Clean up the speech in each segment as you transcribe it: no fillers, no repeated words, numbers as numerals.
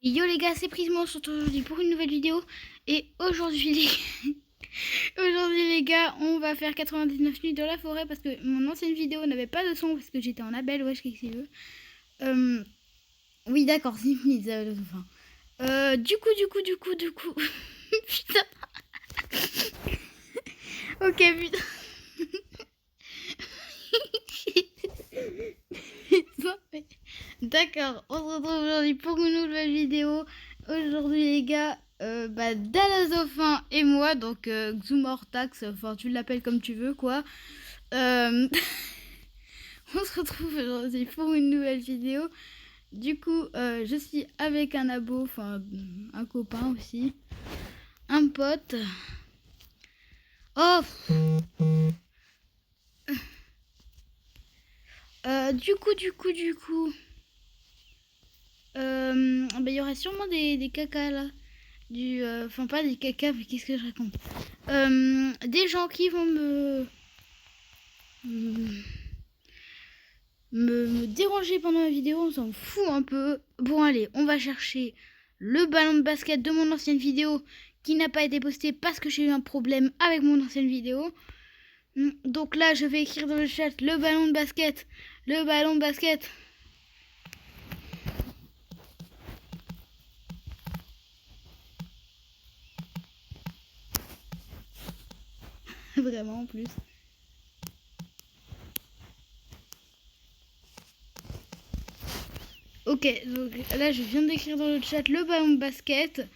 Yo les gars, c'est Prismo, on se retrouve aujourd'hui pour une nouvelle vidéo. Et aujourd'hui les gars, on va faire 99 nuits dans la forêt parce que mon ancienne vidéo n'avait pas de son parce que j'étais en appel, wesh, qu'est-ce qu'il veut. Oui d'accord, 6 minutes de fin. Du coup. Putain. Ok, putain. D'accord, on se retrouve aujourd'hui pour une nouvelle vidéo. Aujourd'hui les gars, Dalazofin et moi, donc Xumortax, enfin tu l'appelles comme tu veux quoi. On se retrouve aujourd'hui pour une nouvelle vidéo. Du coup, je suis avec un abo, enfin un copain aussi, un pote. Oh. Du coup. Il y aurait sûrement des cacas là. Enfin pas des cacas, mais qu'est-ce que je raconte, des gens qui vont me déranger pendant la vidéo, on s'en fout un peu. Bon allez, on va chercher le ballon de basket de mon ancienne vidéo qui n'a pas été posté parce que j'ai eu un problème avec mon ancienne vidéo. Donc là je vais écrire dans le chat le ballon de basket. Vraiment en plus. Ok, donc là je viens d'écrire dans le chat le ballon de basket.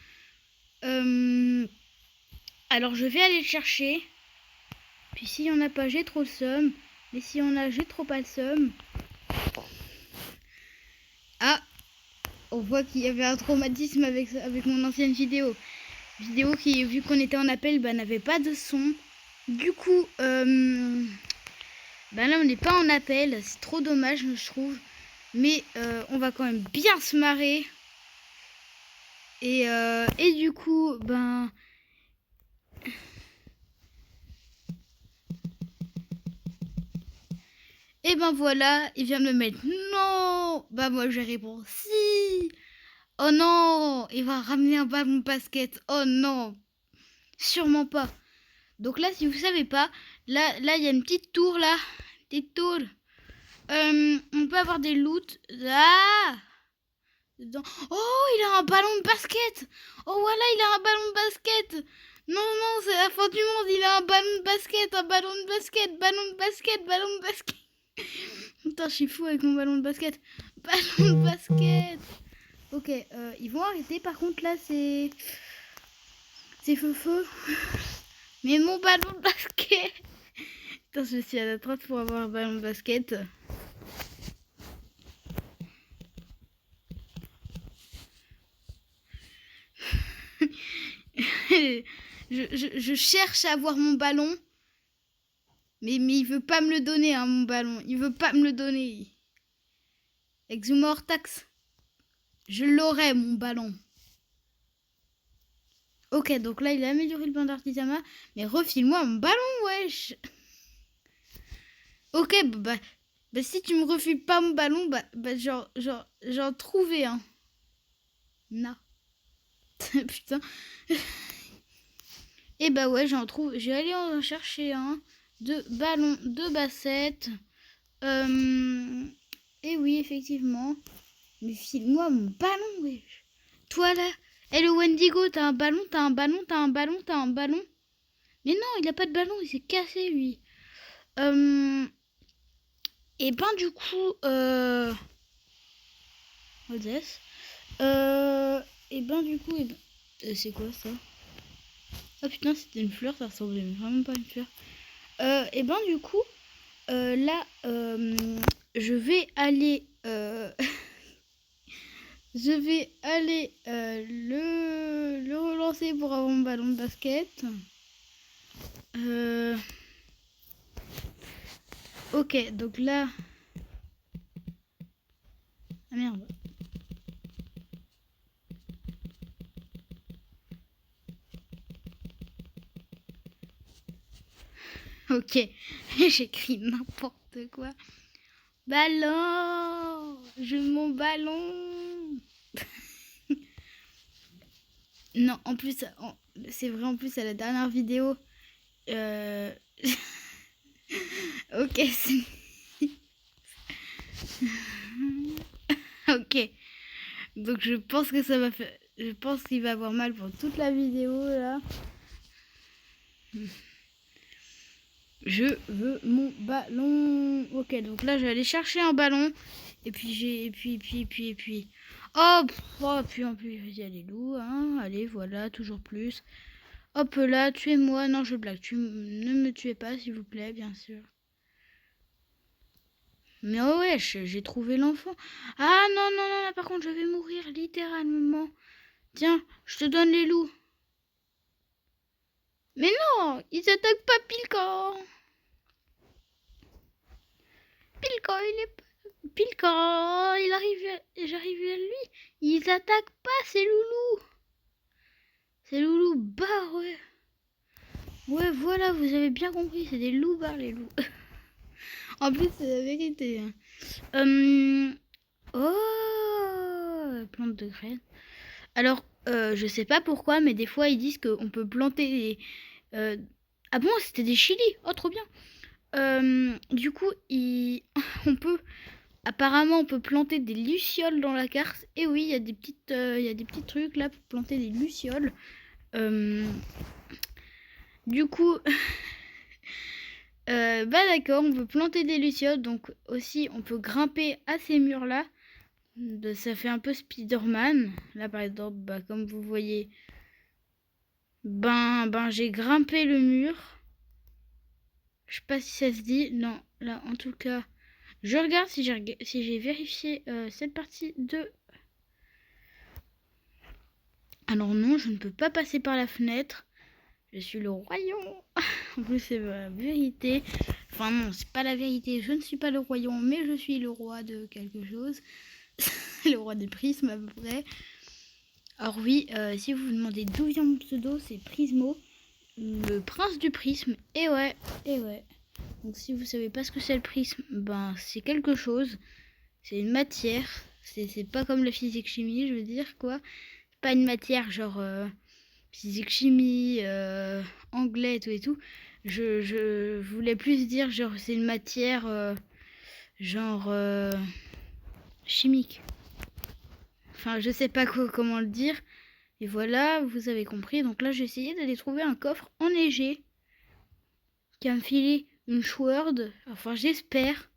Alors je vais aller le chercher. Puis s'il n'y en a pas, j'ai trop le seum. Mais s'il y en a, j'ai trop pas le seum. Ah, on voit qu'il y avait un traumatisme avec mon ancienne vidéo. Vidéo qui, vu qu'on était en appel, n'avait pas de son. Du coup, là on n'est pas en appel. C'est trop dommage, je trouve. Mais on va quand même bien se marrer. Et du coup, et voilà, il vient de me mettre non. Moi je réponds si. Oh non, il va ramener un ballon de basket. Oh non, sûrement pas. Donc là, si vous savez pas, là il y a une petite tour là, petite tour. On peut avoir des loots. Ah, dedans. Oh, il a un ballon de basket. Oh voilà, il a un ballon de basket. Non, c'est la fin du monde. Il a un ballon de basket, ballon de basket. Putain, je suis fou avec mon ballon de basket. Ballon de basket. Ok, ils vont arrêter. Par contre, là, c'est feu. Mais mon ballon de basket. Putain, je suis à la trace pour avoir un ballon de basket. je cherche à avoir mon ballon. Mais il veut pas me le donner, hein, mon ballon. Il veut pas me le donner. Exumortax. Je l'aurai, mon ballon. Ok, donc là, il a amélioré le plan d'artisanat. Mais refile-moi mon ballon, wesh. Ok, si tu me refiles pas mon ballon, j'en trouvais un. Non. Putain. Et ouais, j'en trouve. J'ai allé en chercher un de ballon de basket. Et oui, effectivement. Mais file-moi mon ballon, wesh. Toi là. Le Wendigo, t'as un ballon. Mais non, il a pas de ballon, il s'est cassé lui. Et du coup, Odès. C'est quoi ça? Oh putain, c'était une fleur, ça ressemblait vraiment pas à une fleur. Du coup, là, je vais aller, le relancer pour avoir mon ballon de basket. Ok, donc là, ah merde. Ok, j'écris n'importe quoi. Ballon, je veux mon ballon. Non, en plus, c'est vrai, en plus, à la dernière vidéo. Ok, ok. Donc je pense que ça va faire. Je pense qu'il va avoir mal pour toute la vidéo là. Je veux mon ballon. Ok, donc là je vais aller chercher un ballon. Et puis et puis. Oh, puis en plus, il y a les loups, hein. Allez, voilà, toujours plus. Hop là, tuez-moi. Non, je blague. Ne me tuez pas, s'il vous plaît, bien sûr. Mais oh wesh, j'ai trouvé l'enfant. Ah non, non, non, là par contre, je vais mourir littéralement. Tiens, je te donne les loups. Mais non, ils attaquent pas Pilcan. Pilcan, Pilcan, j'arrive à lui. Ils attaquent pas, c'est Loulou. C'est Loulou, bah ouais. Ouais, voilà, vous avez bien compris, c'est des loups barres, les loups. En plus, c'est la vérité. Oh, plante de graines. Alors, je sais pas pourquoi, mais des fois, ils disent qu'on peut planter des... Ah bon, c'était des chilis. Oh, trop bien. Du coup, on peut... Apparemment, on peut planter des lucioles dans la carte. Et oui, il y a des petits trucs là pour planter des lucioles. Du coup, bah d'accord, on peut planter des lucioles. Donc aussi, on peut grimper à ces murs-là. Ça fait un peu Spider-Man. Là, par exemple, bah, comme vous voyez, j'ai grimpé le mur. Je sais pas si ça se dit. Non, là, en tout cas, je regarde si j'ai vérifié cette partie de... Alors non, je ne peux pas passer par la fenêtre. Je suis le royaume. En plus, c'est la vérité. Enfin non, c'est pas la vérité. Je ne suis pas le royaume, mais je suis le roi de quelque chose. Le roi des prismes à peu près. Alors oui, si vous vous demandez d'où vient mon pseudo, c'est Prismo, le prince du prisme. Et ouais. Donc si vous savez pas ce que c'est le prisme, ben c'est quelque chose. C'est une matière. C'est pas comme la physique chimie, je veux dire quoi. Pas une matière genre physique chimie, anglais et tout. Je voulais plus dire genre c'est une matière genre chimique. Enfin je sais pas comment le dire. Et voilà, vous avez compris. Donc là j'ai essayé d'aller trouver un coffre enneigé qui a me filé une sword. Enfin j'espère.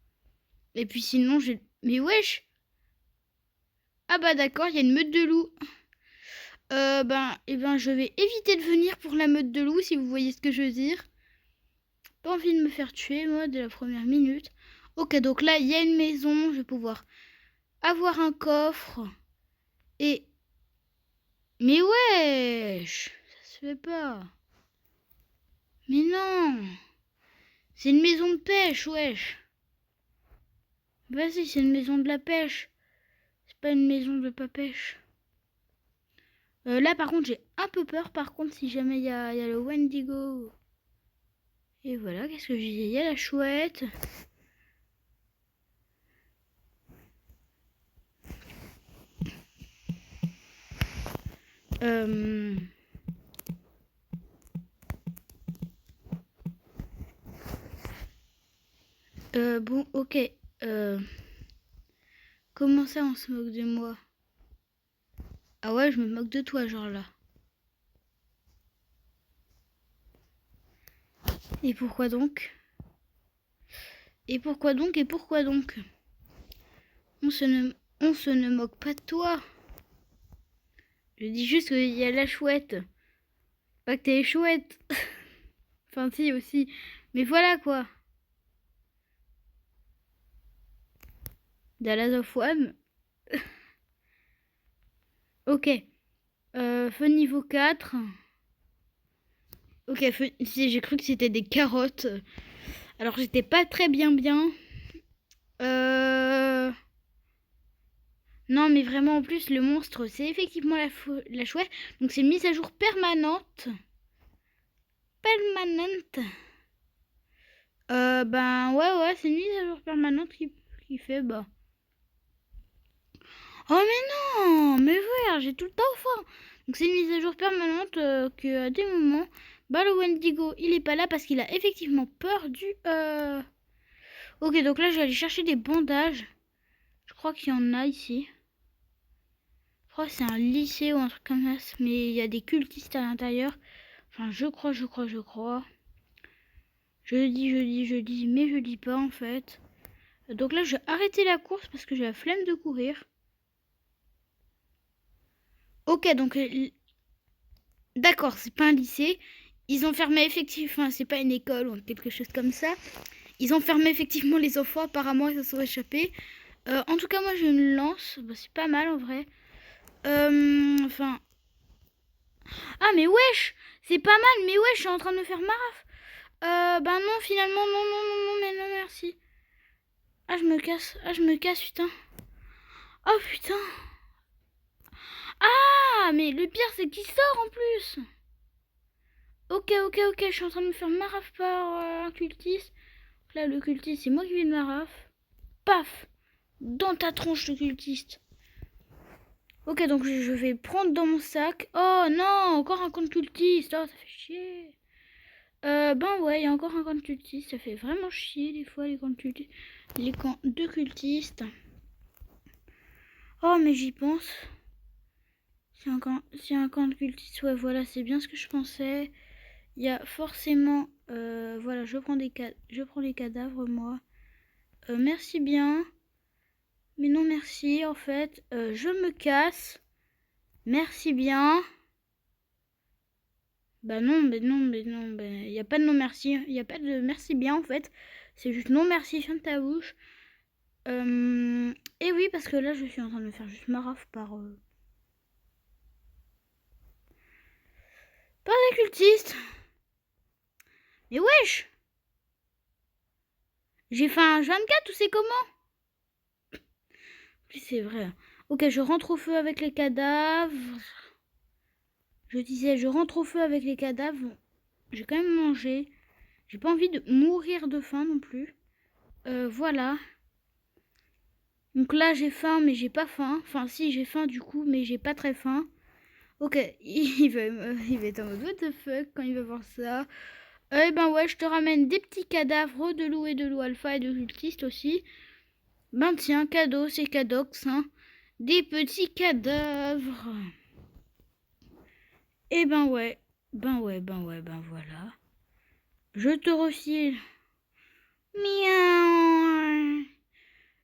Et puis sinon j'ai... Mais wesh. Ah bah d'accord, il y a une meute de loups. Je vais éviter de venir pour la meute de loups, si vous voyez ce que je veux dire. Pas envie de me faire tuer, moi, dès la première minute. Ok, donc là, il y a une maison. Je vais pouvoir avoir un coffre. Et... Mais wesh, ça se fait pas. Mais non. C'est une maison de pêche, wesh. Vas-y, c'est une maison de la pêche. C'est pas une maison de pas pêche. Là, par contre, j'ai un peu peur. Par contre, si jamais il y a le Wendigo. Et voilà, qu'est-ce que je disais? Il y a la chouette. Bon, ok. Comment ça, on se moque de moi? Ah ouais, je me moque de toi, genre là. Et pourquoi donc? Et pourquoi donc? On se ne moque pas de toi. Je dis juste qu'il y a la chouette. Pas que t'es chouette. Enfin, si, aussi. Mais voilà, quoi. Dallas of One. Ok. Feu niveau 4. Ok, j'ai cru que c'était des carottes. Alors, j'étais pas très bien. Non, mais vraiment, en plus, le monstre, c'est effectivement la chouette. Donc, c'est une mise à jour permanente. Ouais, c'est une mise à jour permanente qui fait, Oh, mais non! Mais ouais, j'ai tout le temps faim. Donc c'est une mise à jour permanente que à des moments, bah le Wendigo il est pas là parce qu'il a effectivement peur du... Ok, donc là je vais aller chercher des bandages. Je crois qu'il y en a ici. Je crois que c'est un lycée ou un truc comme ça, mais il y a des cultistes à l'intérieur. Enfin je crois. Je dis, mais je dis pas en fait. Donc là je vais arrêter la course parce que j'ai la flemme de courir. Ok, donc... D'accord, c'est pas un lycée. Ils ont fermé effectivement... Enfin, c'est pas une école ou quelque chose comme ça. Ils ont fermé effectivement les enfants. Apparemment, ils se sont échappés. En tout cas, moi, je me lance. Bah, c'est pas mal, en vrai. Enfin... Ah, mais wesh! C'est pas mal, mais wesh, je suis en train de me faire maraf. Bah non, finalement, non, mais non, merci. Ah, je me casse, putain. Oh, putain. Ah, mais le pire, c'est qu'il sort, en plus. Ok, je suis en train de me faire maraf par un cultiste. Là, le cultiste, c'est moi qui vais de maraf. Paf! Dans ta tronche, le cultiste. Ok, donc je vais prendre dans mon sac. Oh non, encore un compte cultiste. Oh, ça fait chier. Ben ouais, il y a encore un camp de cultistes. Ça fait vraiment chier des fois les camps de cultistes. Les camps de cultistes. Oh, mais j'y pense. C'est un camp de cultistes. Ouais, voilà, c'est bien ce que je pensais. Il y a forcément... voilà, je prends les cadavres, moi. Merci bien. Mais non, merci, en fait. Je me casse. Merci bien. Bah non, mais non. Il n'y a pas de non merci. Il n'y a pas de merci bien, en fait. C'est juste non merci, ferme ta bouche. Et oui, parce que là, je suis en train de me faire juste maraf par... Par des cultistes. Mais wesh! J'ai fait un 24 ou c'est comment? Puis c'est vrai. Ok, je rentre au feu avec les cadavres. Je disais, je rentre au feu avec les cadavres. J'ai quand même mangé. J'ai pas envie de mourir de faim non plus. Voilà. Donc là, j'ai faim, mais j'ai pas faim. Enfin, si, j'ai faim du coup, mais j'ai pas très faim. Ok, il va être en mode what the fuck quand il va voir ça. Eh ben ouais, je te ramène des petits cadavres de loup et de loup alpha et de cultistes aussi. Ben tiens, cadeau, c'est cadox, hein. Des petits cadavres. Eh ben ouais, ben voilà. Je te refile. Miaou.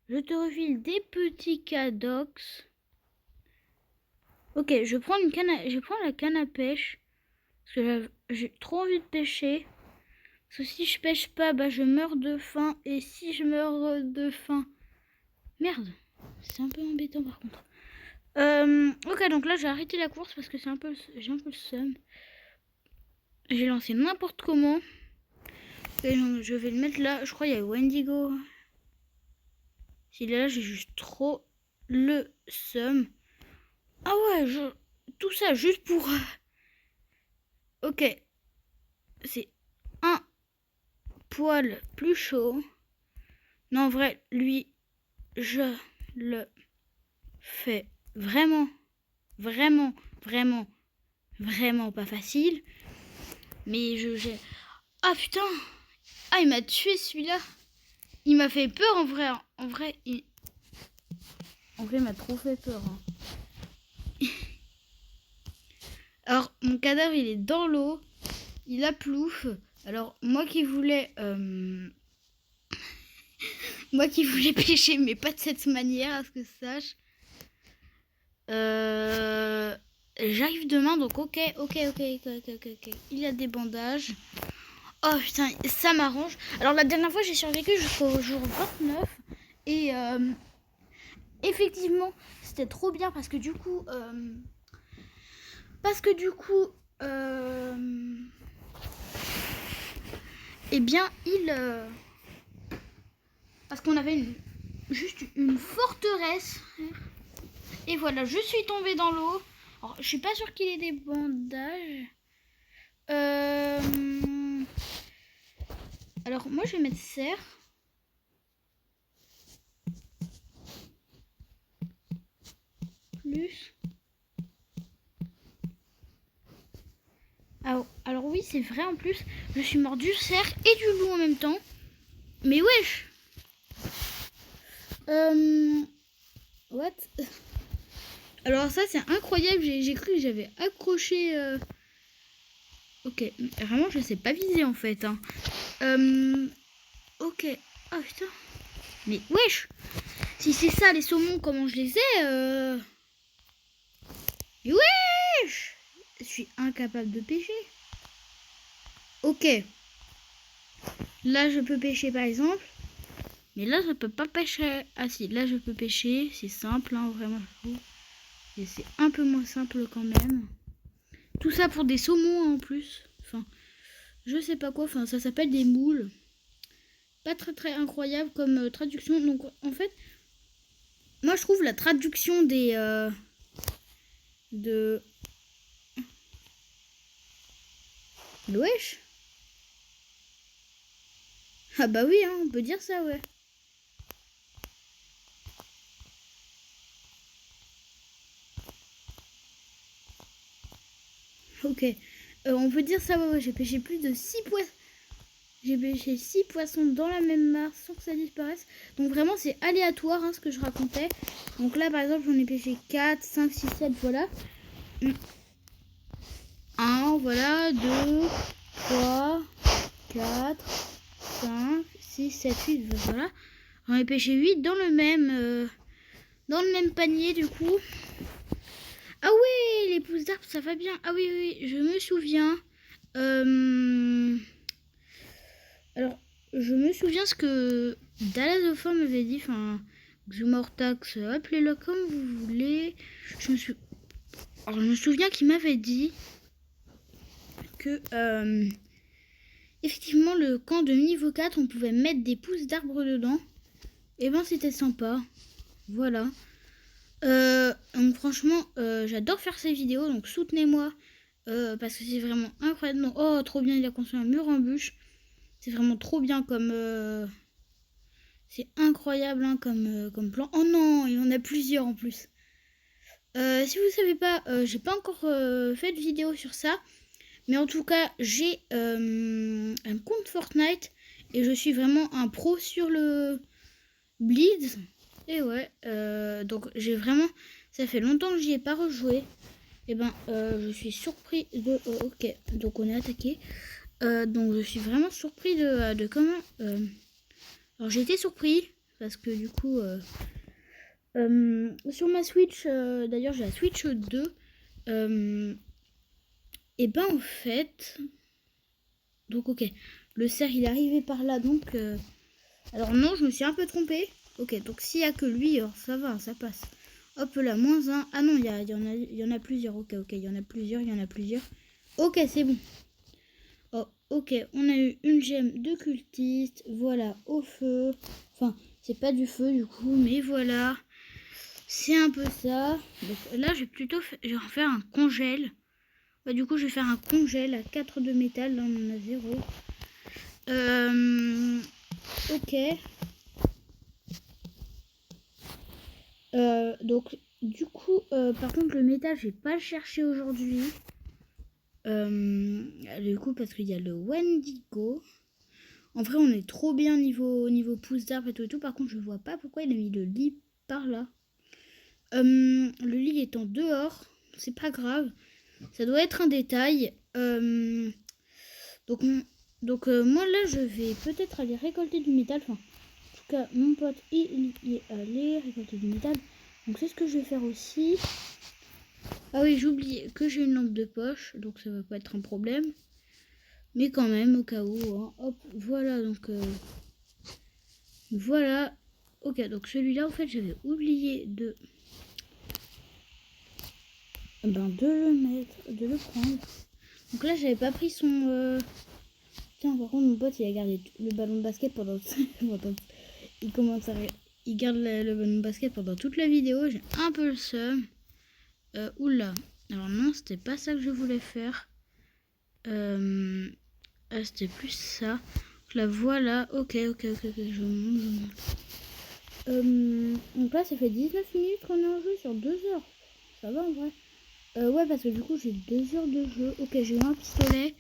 Je te refile des petits cadox. Ok, je prends la canne à pêche. Parce que j'ai trop envie de pêcher. Parce que si je pêche pas, bah je meurs de faim. Et si je meurs de faim... Merde, c'est un peu embêtant par contre. Ok, donc là j'ai arrêté la course parce que j'ai un peu le seum. J'ai lancé n'importe comment. Et donc, je vais le mettre là. Je crois qu'il y a Wendigo. S'il est là, j'ai juste trop le seum. Ah ouais, tout ça juste pour... Ok. C'est un poil plus chaud. Non, en vrai, lui, je le fais vraiment pas facile. Mais j'ai... Ah putain! Ah, il m'a tué celui-là. Il m'a fait peur en vrai. En vrai, il m'a trop fait peur. Hein. Alors, mon cadavre, il est dans l'eau. Il a plouf. Alors, moi qui voulais pêcher, mais pas de cette manière, à ce que je sache. J'arrive demain, donc ok. Il y a des bandages. Oh putain, ça m'arrange. Alors la dernière fois, j'ai survécu jusqu'au jour 29. Et effectivement, c'était trop bien parce que du coup... eh bien, parce qu'on avait juste une forteresse. Et voilà, je suis tombée dans l'eau. Alors, je suis pas sûre qu'il ait des bandages. Alors, moi, je vais mettre serre. Plus. oui, c'est vrai en plus. Je suis mort du cerf et du loup en même temps. Mais wesh. What? Alors ça, c'est incroyable. J'ai cru que j'avais accroché... Ok, vraiment, je sais pas viser en fait. Hein. Ok. Oh putain. Mais wesh. Si c'est ça, les saumons, comment je les ai Mais wesh. Je suis incapable de pêcher. Ok. Là, je peux pêcher par exemple. Mais là, je peux pas pêcher. Ah si, là, je peux pêcher. C'est simple, hein, vraiment. Et c'est un peu moins simple quand même. Tout ça pour des saumons hein, en plus. Enfin, je sais pas quoi. Enfin, ça s'appelle des moules. Pas très incroyable comme traduction. Donc, en fait, moi, je trouve la traduction des... de... Wesh. Ah bah oui, hein, on peut dire ça, ouais. Ok. On peut dire ça, ouais, j'ai pêché plus de 6 poissons. J'ai pêché 6 poissons dans la même mare sans que ça disparaisse. Donc vraiment, c'est aléatoire, hein, ce que je racontais. Donc là, par exemple, j'en ai pêché 4, 5, 6, 7, voilà. 1, voilà, 2, 3, 4, 5, 6, 7, 8, voilà. J'en ai pêché 8 dans le même panier, du coup. Ah oui, les pousses d'arbres, ça va bien. Ah oui, oui, je me souviens. Alors, je me souviens ce que Dallazophore m'avait dit. Enfin, Xumortax, appelez-le comme vous voulez. Alors, je me souviens qu'il m'avait dit que, effectivement, le camp de niveau 4, on pouvait mettre des pousses d'arbres dedans. Et ben, c'était sympa. Voilà. Donc franchement, j'adore faire ces vidéos, donc soutenez-moi parce que c'est vraiment incroyable. Donc, oh, trop bien, il a construit un mur en bûche. C'est vraiment trop bien comme... c'est incroyable hein, comme plan. Oh non, il en a plusieurs en plus. Si vous savez pas, j'ai pas encore fait de vidéo sur ça. Mais en tout cas, j'ai un compte Fortnite et je suis vraiment un pro sur le Blitz. Et ouais, donc j'ai vraiment... Ça fait longtemps que j'y ai pas rejoué. Et ben, je suis surpris de... ok, donc on est attaqué. Donc je suis vraiment surpris de comment... alors j'ai été surpris parce que du coup... sur ma Switch, d'ailleurs j'ai la Switch 2. Et ben en fait... Donc ok, le cerf il est arrivé par là donc... alors non, je me suis un peu trompée. Ok, donc s'il n'y a que lui, alors ça va, ça passe. Hop là, -1. Ah non, il y en a plusieurs. Ok, il y en a plusieurs. Ok, c'est bon. Oh, ok, on a eu une gemme de cultiste. Voilà, au feu. Enfin, c'est pas du feu du coup, mais voilà. C'est un peu ça. Donc là, je vais faire un congèle. Bah, du coup, je vais faire un congèle à 4 de métal. Là, on en a 0. Ok. Donc du coup par contre le métal je vais pas le chercher aujourd'hui du coup parce qu'il y a le Wendigo. En vrai on est trop bien niveau pouce d'arbre et tout. Par contre je vois pas pourquoi il a mis le lit par là. Le lit étant dehors, c'est pas grave, ça doit être un détail. Donc moi là je vais peut-être aller récolter du métal. Enfin en tout cas mon pote il est allé récolter du métal. Donc c'est ce que je vais faire aussi. Ah oui, j'ai oublié que j'ai une lampe de poche, donc ça va pas être un problème. Mais quand même, au cas où. Hein. Hop, voilà, donc... voilà. Ok, donc celui-là, en fait, j'avais oublié de le mettre, de le prendre. Donc là, j'avais pas pris son... Tiens, par contre, mon pote, il a gardé le ballon de basket pendant... Il garde le ballon de basket pendant toute la vidéo. J'ai un peu le seum. Oula. Alors non, c'était pas ça que je voulais faire. C'était plus ça. Donc là, voilà. Ok, je monte. Donc là, ça fait 19 minutes qu'on est en jeu sur 2 heures. Ça va en vrai. Ouais, parce que du coup, j'ai 2 heures de jeu. Ok, j'ai eu un pistolet.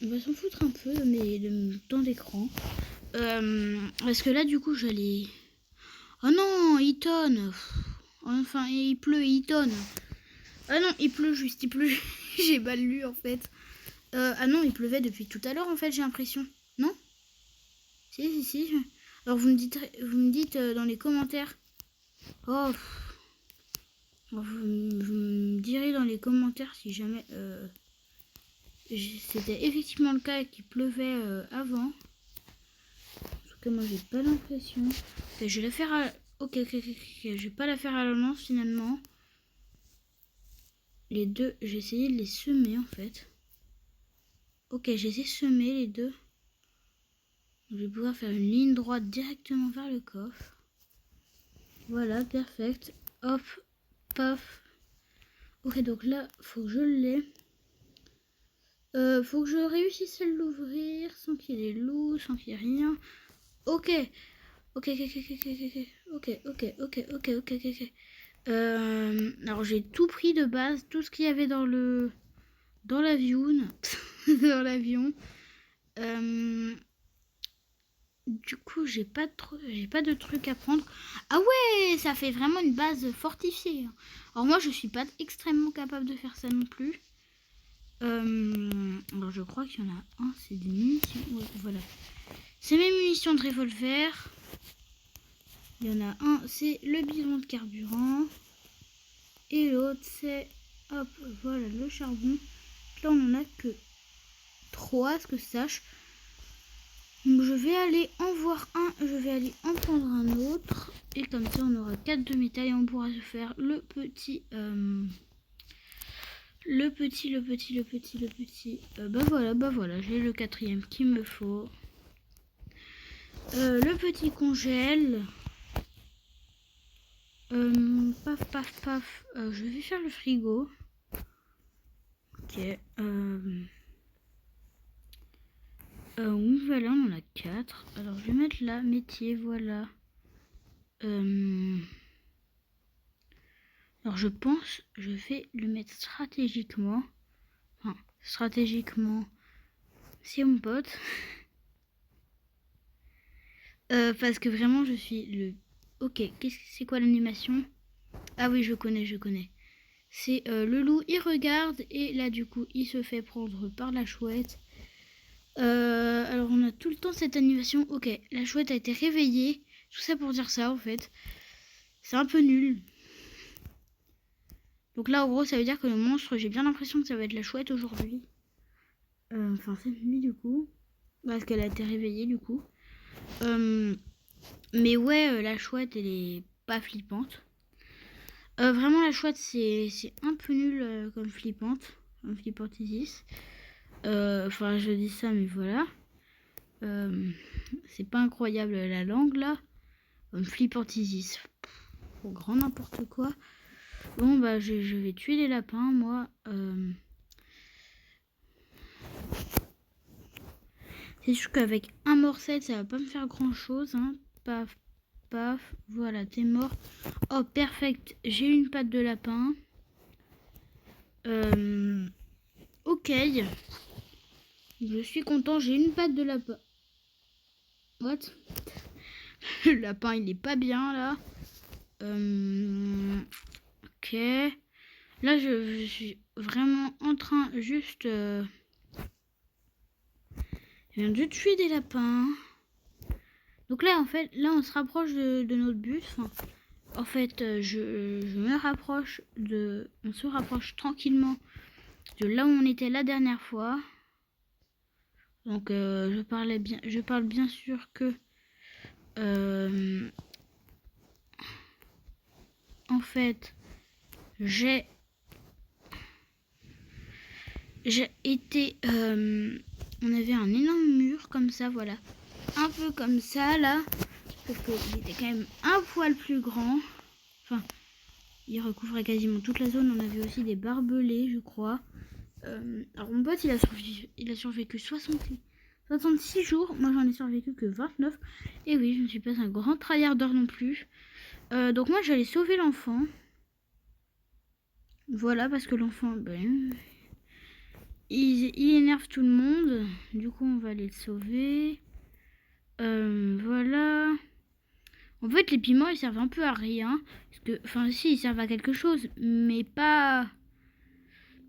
On va s'en foutre un peu de temps d'écran. Parce que là, du coup, j'allais... Oh non, il tonne. Enfin, il pleut, il tonne. Ah non, il pleut juste, il pleut. J'ai mal lu, en fait. Ah non, il pleuvait depuis tout à l'heure, en fait, j'ai l'impression. Non? Si. Alors, vous me dites dans les commentaires. Oh, vous me direz dans les commentaires si jamais c'était effectivement le cas et qu'il pleuvait avant. En tout cas, moi, j'ai pas l'impression. Okay, je vais la faire à... Ok. Je vais pas la faire à l'avance, finalement. Les deux, j'ai essayé de les semer, en fait. Ok, j'ai essayé de semer les deux. Je vais pouvoir faire une ligne droite directement vers le coffre. Voilà, perfect. Hop, paf. Ok, donc là, faut que je l'ai. Faut que je réussisse à l'ouvrir sans qu'il y ait des loups, sans qu'il y ait rien. Ok. Alors j'ai tout pris de base, tout ce qu'il y avait dans l'avion. Dans l'avion. Du coup, j'ai pas de trucs à prendre. Ah ouais, ça fait vraiment une base fortifiée. Alors moi, je suis pas extrêmement capable de faire ça non plus. Alors je crois qu'il y en a un, c'est des munitions. Ouais, voilà. C'est mes munitions de revolver. Il y en a un, c'est le bidon de carburant. Et l'autre, c'est... Hop, voilà, le charbon. Là, on en a que 3, à ce que je sache. Donc je vais aller en voir un, je vais aller en prendre un autre. Et comme ça, on aura 4 de métal et on pourra se faire le petit... Bah voilà, j'ai le 4e qu'il me faut. Le petit congèle. Paf. Je vais faire le frigo. Ok. Voilà, on en a 4. Alors je vais mettre là, métier, voilà. Alors je pense, je vais le mettre stratégiquement. Enfin, stratégiquement, c'est mon pote. Parce que vraiment, je suis le... Ok, c'est quoi l'animation? Ah oui, je connais. C'est le loup, il regarde et là, du coup, il se fait prendre par la chouette. Alors, on a tout le temps cette animation. Ok, la chouette a été réveillée. Tout ça pour dire ça, en fait. C'est un peu nul. Donc là, en gros, ça veut dire que le monstre, j'ai bien l'impression que ça va être la chouette aujourd'hui. Enfin, cette nuit, du coup. Parce qu'elle a été réveillée, du coup. Mais ouais, la chouette, elle est pas flippante. Vraiment, la chouette, c'est un peu nul comme flippante. Comme flippantisis. Enfin, je dis ça, mais voilà. C'est pas incroyable la langue, là. Comme flippantisis. Pour grand n'importe quoi. Bon, bah, je vais tuer les lapins, moi. C'est sûr qu'avec un morcel, ça va pas me faire grand chose. Hein. Paf. Voilà, t'es mort. Oh, perfect. J'ai une patte de lapin. Ok. Je suis content. J'ai une patte de lapin. What? Le lapin, il est pas bien, là. Ok. Là, je suis vraiment en train juste... Je viens de tuer des lapins. Donc là, en fait, là, on se rapproche de notre but. Enfin, en fait, je me rapproche de... On se rapproche tranquillement de là où on était la dernière fois. Donc, je parle bien sûr que... en fait, j'ai été... on avait un énorme mur comme ça, voilà. Un peu comme ça, là. Sauf qu'il était quand même un poil plus grand. Enfin, il recouvrait quasiment toute la zone. On avait aussi des barbelés, je crois. Alors, mon pote, il a survécu 66 jours. Moi, j'en ai survécu que 29. Et oui, je ne suis pas un grand tryharder non plus. Donc, moi, j'allais sauver l'enfant. Voilà, parce que l'enfant... Ben, il énerve tout le monde. Du coup, on va aller le sauver. Voilà. En fait, les piments, ils servent un peu à rien. Parce que, enfin, si, ils servent à quelque chose, mais pas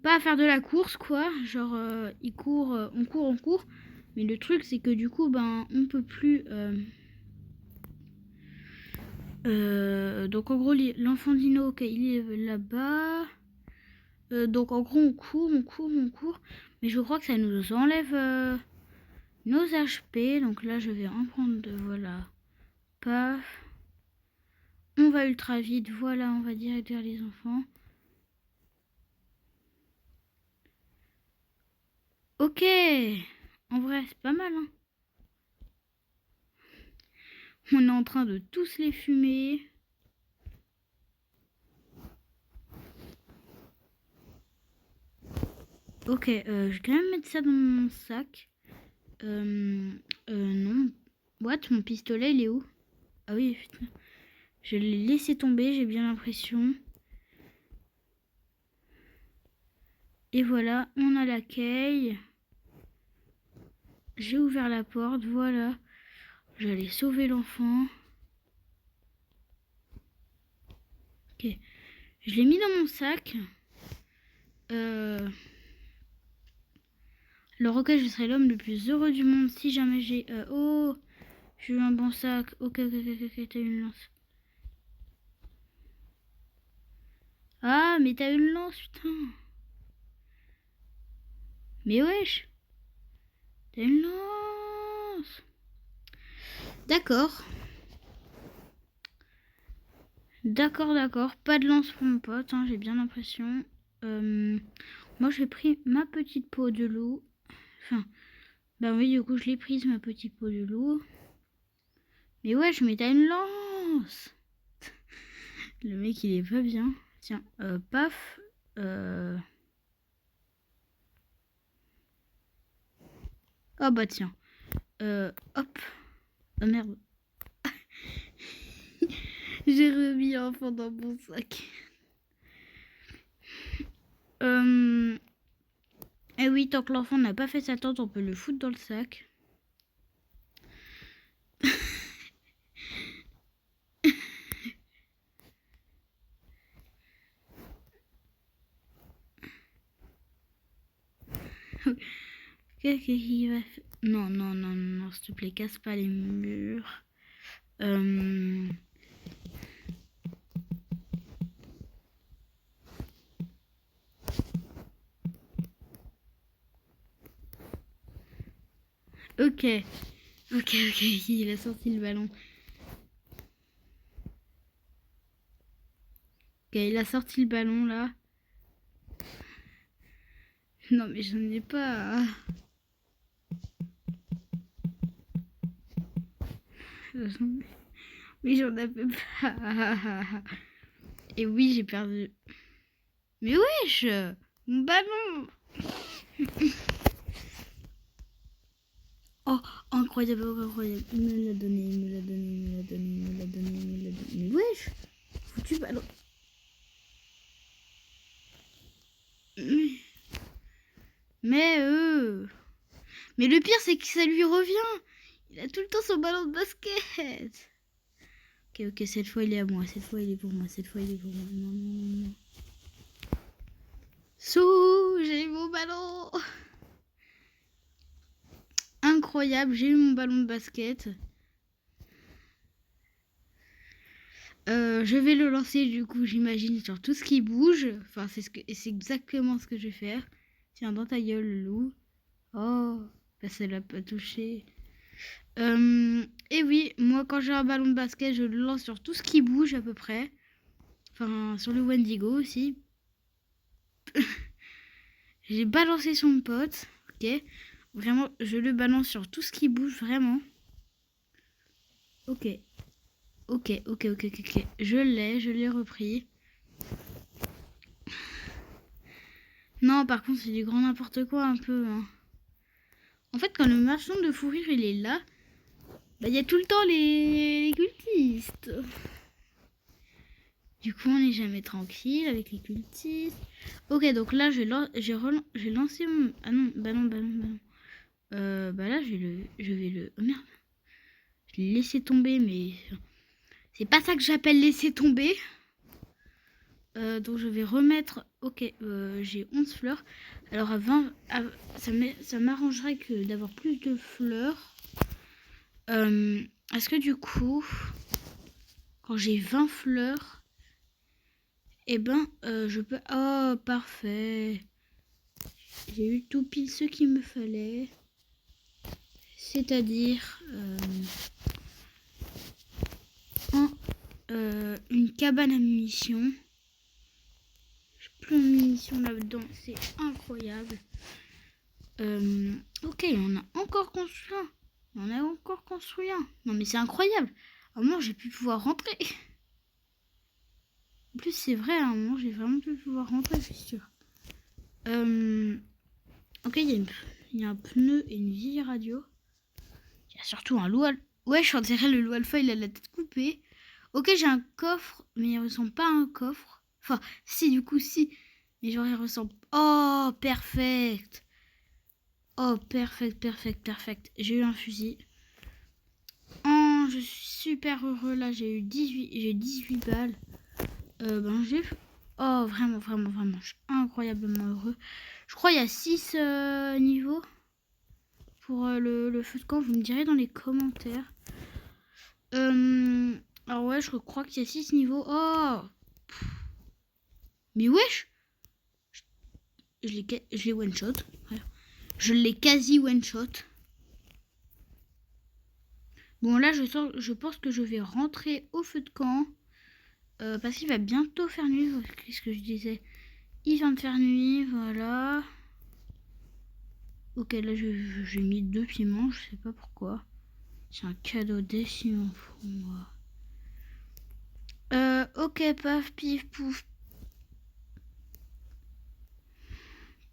à faire de la course, quoi. Genre, ils courent, on court. Mais le truc, c'est que du coup, ben, on peut plus... donc, en gros, l'enfant dino, ok, il est là-bas. Donc, en gros, on court. Mais je crois que ça nous enlève nos HP. Donc là, je vais en prendre deux, voilà. Paf. On va ultra vite, voilà, on va direct vers les enfants. Ok. En vrai, c'est pas mal, hein. On est en train de tous les fumer. Ok, je vais quand même mettre ça dans mon sac. Non. What? Mon pistolet, il est où? Ah oui, putain. Je l'ai laissé tomber, j'ai bien l'impression. Et voilà, on a l'accueil. J'ai ouvert la porte, voilà. J'allais sauver l'enfant. Ok. Je l'ai mis dans mon sac. Alors ok, je serai l'homme le plus heureux du monde si jamais j'ai... oh, j'ai eu un bon sac. Ok, t'as une lance. Ah, mais t'as une lance, putain. Mais wesh. T'as une lance. D'accord. D'accord. Pas de lance pour mon pote, hein, j'ai bien l'impression. Moi, j'ai pris ma petite peau de loup. Enfin, bah oui, du coup, je l'ai prise, ma petite peau de loup. Mais wesh, mais t'as une lance. Le mec, il est pas bien. Tiens, paf. Oh bah tiens. Hop. Oh merde. J'ai remis l'enfant dans mon sac. Eh oui, tant que l'enfant n'a pas fait sa tente, on peut le foutre dans le sac. Qu'est-ce qu'il va faire? Non, s'il te plaît, casse pas les murs. Ok, il a sorti le ballon. Ok, il a sorti le ballon là. Non, mais j'en ai pas. Mais j'en avais pas. Et oui, j'ai perdu. Mais wesh, mon ballon. Oh, incroyable. Il me l'a donné. Mais wesh, foutu ballon. Mais le pire, c'est que ça lui revient. Il a tout le temps son ballon de basket. Ok, cette fois il est à moi. Cette fois il est pour moi. Non. J'ai eu mon ballon. Incroyable, j'ai eu mon ballon de basket. Je vais le lancer du coup, j'imagine, sur tout ce qui bouge. Enfin, c'est exactement ce que je vais faire. Tiens, dans ta gueule, le loup. Oh, bah, ça l'a pas touché. Et oui, moi quand j'ai un ballon de basket, je le lance sur tout ce qui bouge à peu près. Enfin, sur le Wendigo aussi. J'ai balancé son pote. Ok. Vraiment, je le balance sur tout ce qui bouge, vraiment. Ok. Je l'ai repris. Non, par contre, c'est du grand n'importe quoi un peu. Hein. En fait, quand le marchand de fourrure il est là, bah il y a tout le temps les cultistes. Du coup, on n'est jamais tranquille avec les cultistes. Ok, donc là, j'ai lancé mon... Ah non, bah non. Bah là, je vais le... Oh merde. Je l'ai laissé tomber, mais... C'est pas ça que j'appelle laisser tomber. Donc je vais remettre... Ok, j'ai 11 fleurs. Alors à 20... ça m'arrangerait que d'avoir plus de fleurs. Est-ce que du coup... Quand j'ai 20 fleurs... Eh ben, je peux... Oh, parfait. J'ai eu tout pile ce qu'il me fallait. C'est-à-dire... une cabane à munitions. J'ai plein de munitions là-dedans. C'est incroyable. Ok, on a encore construit un. Non, mais c'est incroyable. À un moment, j'ai pu pouvoir rentrer. En plus, c'est vrai, à un moment, j'ai vraiment pu pouvoir rentrer, je suis sûre. Ok, il y a un pneu et une vieille radio. Il y a surtout un loup. Ouais, je dirais le loup alpha, il a la tête coupée. Ok, j'ai un coffre, mais il ressemble pas à un coffre. Enfin, si, du coup, si. Mais genre, il ressemble... Oh, perfect. Oh, perfect. J'ai eu un fusil. Oh, je suis super heureux, là. J'ai 18 balles. J'ai... Oh, vraiment. Je suis incroyablement heureux. Je crois qu'il y a 6 niveaux pour le feu de camp. Vous me direz dans les commentaires. Alors ouais, je crois qu'il y a 6 niveaux. Oh, mais wesh, je l'ai one shot. Voilà. Je l'ai quasi one shot. Bon là, je pense que je vais rentrer au feu de camp parce qu'il va bientôt faire nuit. Qu'est-ce que je disais? Il vient de faire nuit, voilà. Ok, là j'ai mis 2 piments, je sais pas pourquoi. C'est un cadeau décimant pour moi. Ok, paf, pif, pouf.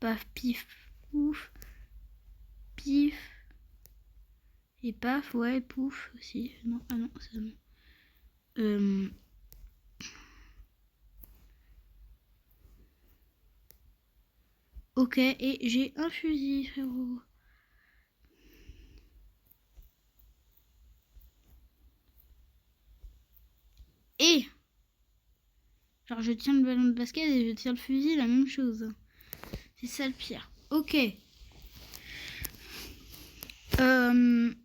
Paf, pif, pouf. Pif. Et paf, ouais, pouf aussi. Non, ah non, c'est bon. Ok, et j'ai un fusil, frérot. Et genre, je tiens le ballon de basket et je tiens le fusil, la même chose. C'est ça le pire. Ok.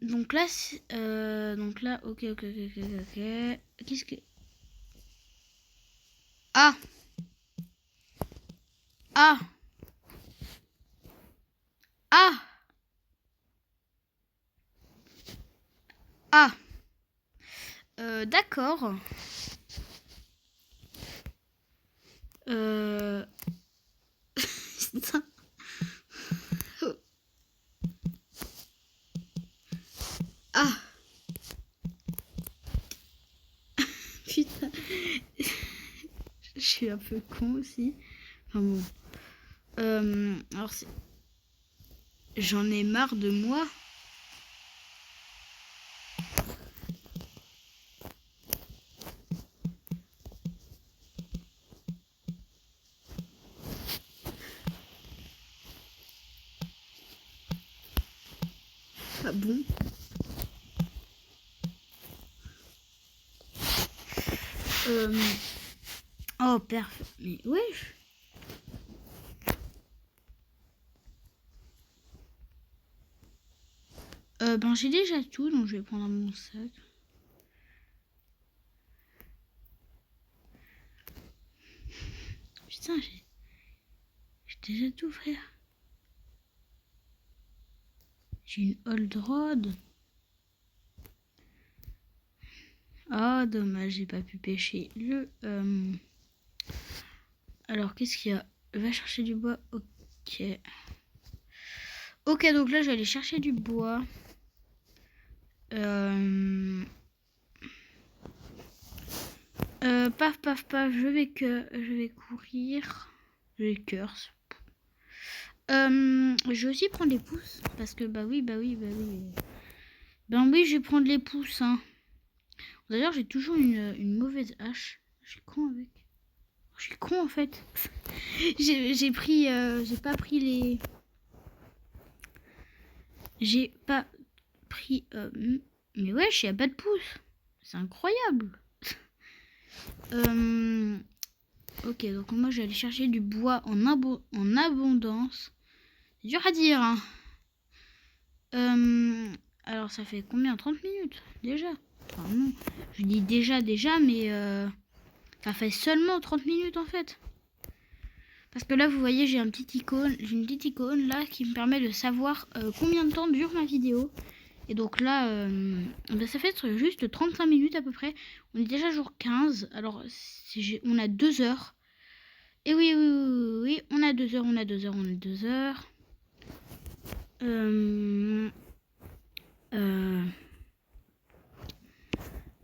Donc là, ok. Qu'est-ce que... Ah. D'accord. Ah. Putain. Je suis un peu con aussi. Enfin bon. Alors j'en ai marre de moi. Ah bon? Oh, parfait. Mais wesh. J'ai déjà tout, donc je vais prendre mon sac. Putain, j'ai déjà tout, frère. J'ai une old rod. Ah, dommage, j'ai pas pu pêcher le... Alors, qu'est-ce qu'il y a? Va chercher du bois. Ok. Ok, donc là, je vais aller chercher du bois. Paf, je vais courir. Je vais curse. Je vais aussi prendre les pouces. Parce que, bah oui. Ben oui, je vais prendre les pouces, hein. D'ailleurs, j'ai toujours une mauvaise hache. suis con avec. Je suis con en fait. J'ai pris... j'ai pas pris les... J'ai pas pris... Mais wesh, y a pas de pouce. C'est incroyable. Ok, donc moi j'allais chercher du bois en abondance. C'est dur à dire, hein. Alors ça fait combien? 30 minutes déjà? Enfin non, je dis déjà, mais ça fait seulement 30 minutes en fait. Parce que là vous voyez j'ai une petite icône là qui me permet de savoir combien de temps dure ma vidéo. Et donc là, ça fait juste 35 minutes à peu près. On est déjà jour 15, alors on a 2 heures. Et oui, on a 2 heures, on a 2 heures.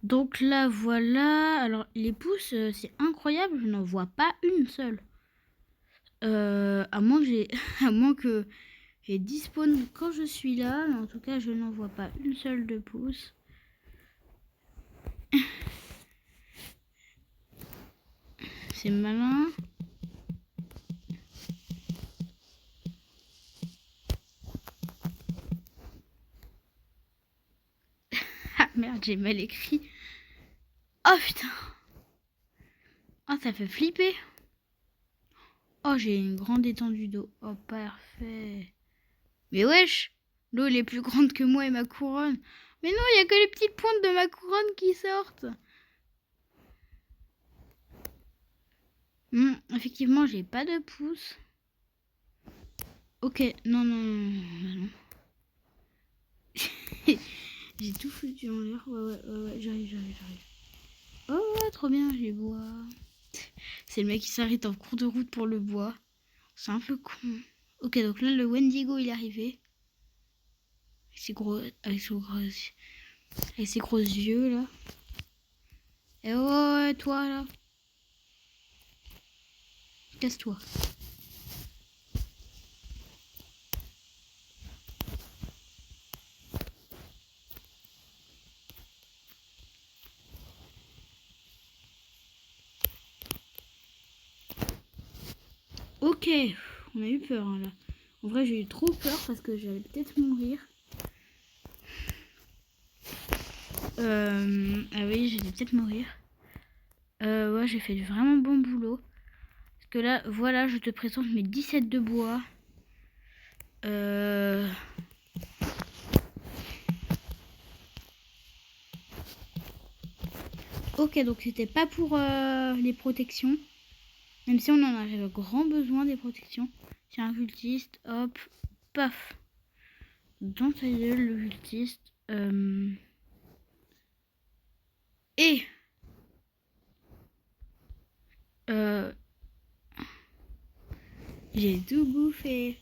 Donc là, voilà. Alors, les pouces, c'est incroyable. Je n'en vois pas une seule. À moins que j'ai despawn quand je suis là. Mais en tout cas, je n'en vois pas une seule de pouce. C'est malin. Ah merde, j'ai mal écrit. Oh putain. Oh, ça fait flipper. Oh, j'ai une grande étendue d'eau. Oh, parfait. Mais wesh, l'eau elle est plus grande que moi et ma couronne. Mais non, il n'y a que les petites pointes de ma couronne qui sortent. Effectivement, j'ai pas de pouce. Ok, non. J'ai tout foutu en l'air. Ouais, j'arrive. Oh, ouais, trop bien, j'ai bois. C'est le mec qui s'arrête en cours de route pour le bois. C'est un peu con. Ok, donc là, le Wendigo, il est arrivé. Avec ses gros yeux, là. Et ouais, toi, là. Casse-toi. Ok, on a eu peur, hein, là. En vrai, j'ai eu trop peur parce que j'allais peut-être mourir. Ah oui, j'allais peut-être mourir. Ouais, j'ai fait du vraiment bon boulot. Parce que là, voilà, je te présente mes 17 de bois. Ok, donc c'était pas pour les protections. Même si on en avait grand besoin des protections. C'est un cultiste, hop, paf. Dans ta gueule, le cultiste. Et j'ai tout bouffé.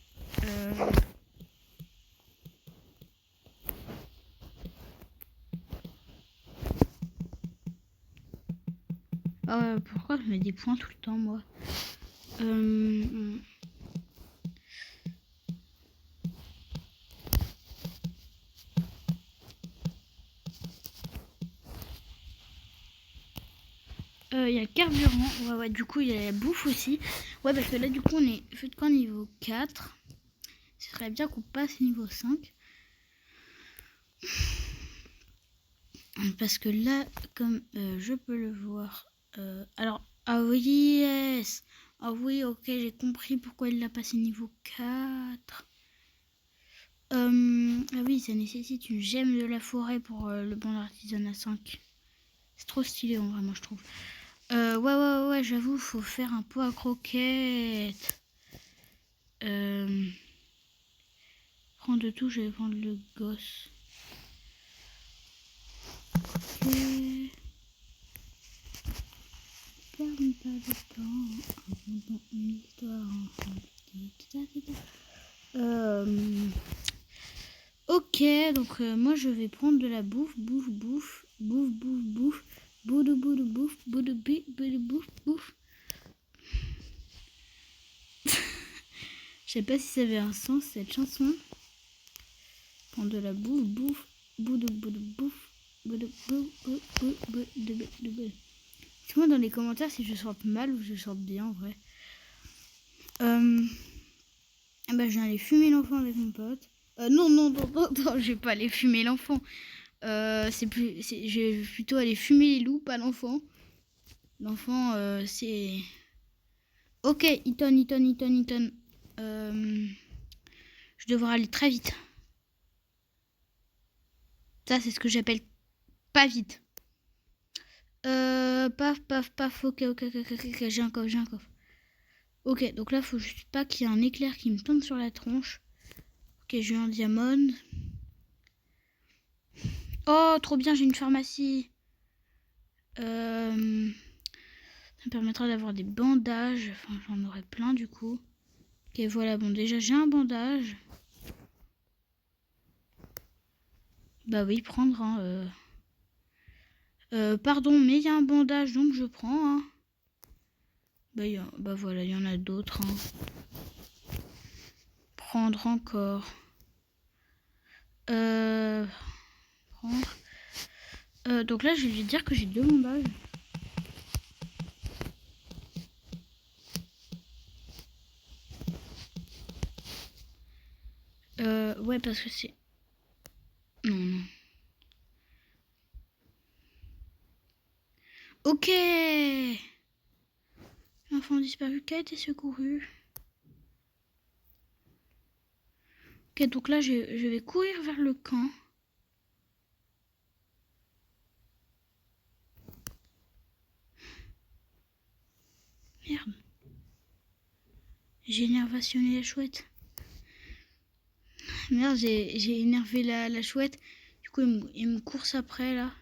Pourquoi je mets des points tout le temps, moi? Il y a le carburant. Ouais, du coup, il y a la bouffe aussi. Ouais, parce que là, du coup, on est fait de camp niveau 4. Ce serait bien qu'on passe niveau 5. Parce que là, comme je peux le voir... alors, ah oui, yes. Ah oui, ok, j'ai compris pourquoi il l'a passé niveau 4. Ah oui, ça nécessite une gemme de la forêt pour le bon artisanat 5. C'est trop stylé, en vrai, moi, je trouve. Ouais, j'avoue, faut faire un pot à croquettes. Prendre de tout, je vais prendre le gosse. Ok. Perdons pas de temps, inventons une histoire. Ok, donc moi je vais prendre de la bouffe. Bouffe. Je sais pas si ça avait un sens cette chanson. Prendre de la bouffe. Dites-moi dans les commentaires si je sorte mal ou je sorte bien en vrai. Je viens aller fumer l'enfant avec mon pote. Non, je vais pas aller fumer l'enfant. Je vais plutôt aller fumer les loups, pas l'enfant. L'enfant, c'est... Ok, Eaton. Je devrais aller très vite. Ça, c'est ce que j'appelle pas vite. Paf. Ok, j'ai un coffre. Ok, donc là, faut juste pas qu'il y ait un éclair qui me tombe sur la tronche. Ok, j'ai un diamond. Oh, trop bien, j'ai une pharmacie. Ça me permettra d'avoir des bandages. Enfin, j'en aurai plein du coup. Ok, voilà, bon, déjà, j'ai un bandage. Bah oui, prendre, hein. Pardon, mais il y a un bandage, donc je prends, hein. Voilà, il y en a d'autres, hein. Prendre encore. Prendre. Donc là, je vais lui dire que j'ai 2 bandages. Ouais, parce que c'est... Non. Ok. L'enfant disparu qui a été secouru. Ok, donc là, je vais courir vers le camp. Merde. J'ai énervationné la chouette. Merde, j'ai énervé la chouette. Du coup, il me course après, là.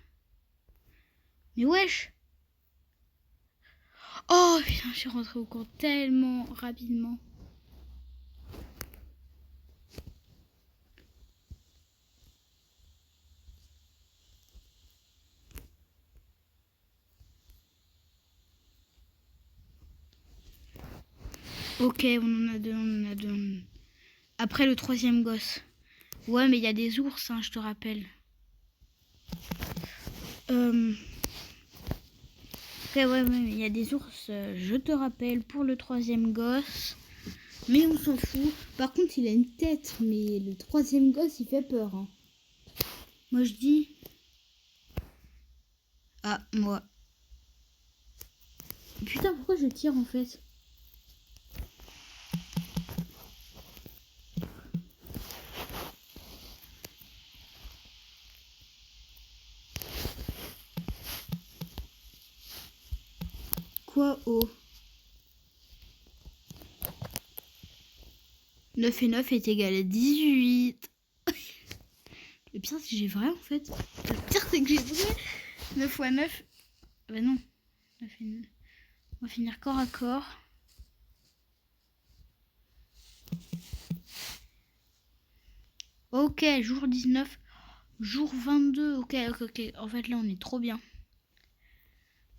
Mais wesh! Oh putain, je suis rentrée au camp tellement rapidement. Ok, on en a deux. Après le 3e gosse. Ouais, mais il y a des ours, hein, je te rappelle. Ok, ouais, mais il y a des ours, je te rappelle, pour le 3e gosse. Mais on s'en fout. Par contre, il a une tête, mais le 3e gosse, il fait peur, hein. Moi, je dis... Ah, moi. Putain, pourquoi je tire, en fait? Quoi, oh? 9 et 9 est égal à 18. Le pire, c'est que j'ai vrai, en fait. Le pire, c'est que j'ai vrai. 9 fois 9... Bah non. 9 et 9. On va finir corps à corps. Ok, jour 19. Jour 22. Ok. En fait, là, on est trop bien.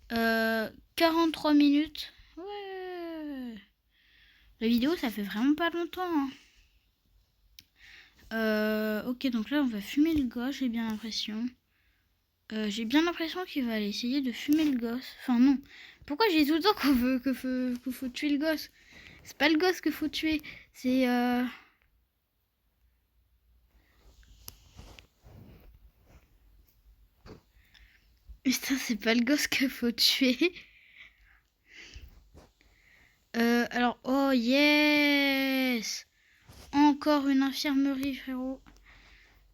43 minutes. Ouais. La vidéo, ça fait vraiment pas longtemps, hein. Ok, donc là, on va fumer le gosse, j'ai bien l'impression. J'ai bien l'impression qu'il va aller essayer de fumer le gosse. Enfin, non. Pourquoi j'ai tout le temps qu'il faut tuer le gosse? C'est pas le gosse qu'il faut tuer. C'est... Putain, c'est pas le gosse qu'il faut tuer. Alors, oh yes! Encore une infirmerie, frérot.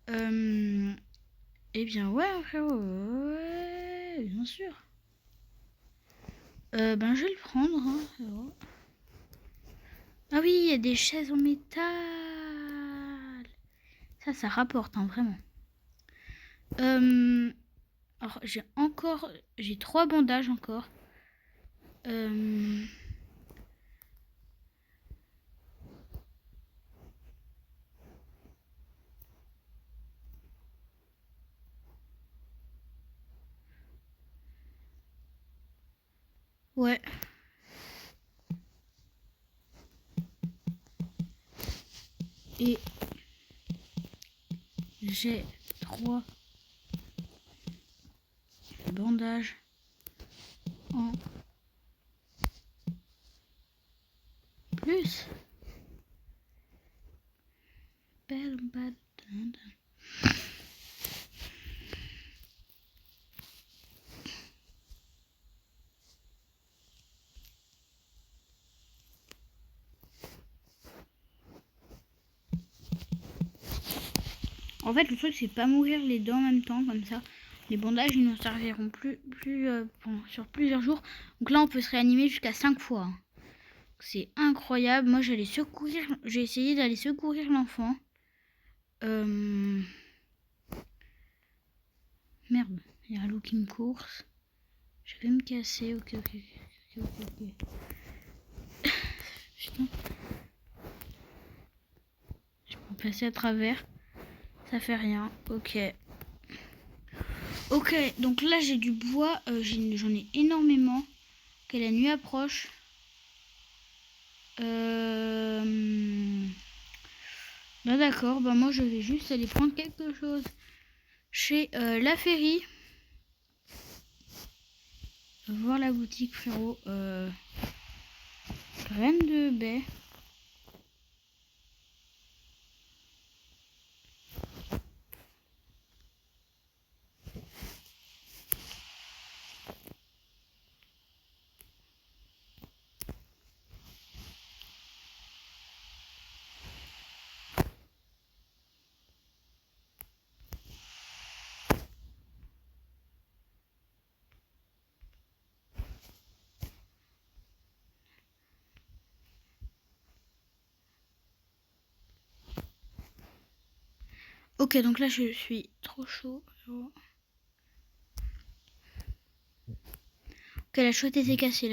Eh bien, ouais, frérot. Ouais, bien sûr. Je vais le prendre, hein, frérot. Ah oui, il y a des chaises en métal. Ça rapporte, hein, vraiment. Alors, j'ai 3 bandages encore. Ouais. Et j'ai 3 bandages. en plus. En fait, le truc, c'est pas mourir les deux en même temps, comme ça. Les bandages, ils nous serviront sur plusieurs jours. Donc là, on peut se réanimer jusqu'à 5 fois. C'est incroyable. Moi, j'ai essayé d'aller secourir l'enfant. Merde, il y a un loup qui me course. Je vais me casser. Ok. Putain. Je peux passer à travers. Ça fait rien. Ok, donc là j'ai du bois, j'en ai énormément. Ok, la nuit approche. Bah d'accord, bah moi je vais juste aller prendre quelque chose chez la Ferry. Voir la boutique frérot. Graines de baie. Ok, donc là je suis trop chaud. Ok, la chouette s'est cassée,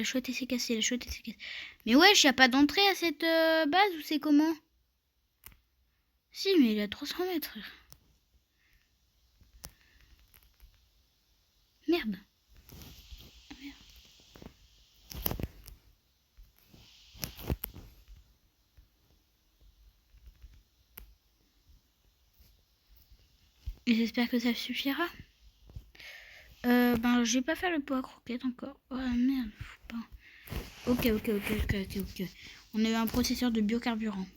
Mais wesh, y a pas d'entrée à cette base ou c'est comment? Si, mais il est à 300 mètres. Merde. Et j'espère que ça suffira. Ben, j'ai pas fait le pot à croquettes encore. Oh merde, faut pas. Ok. On a eu un processeur de biocarburant.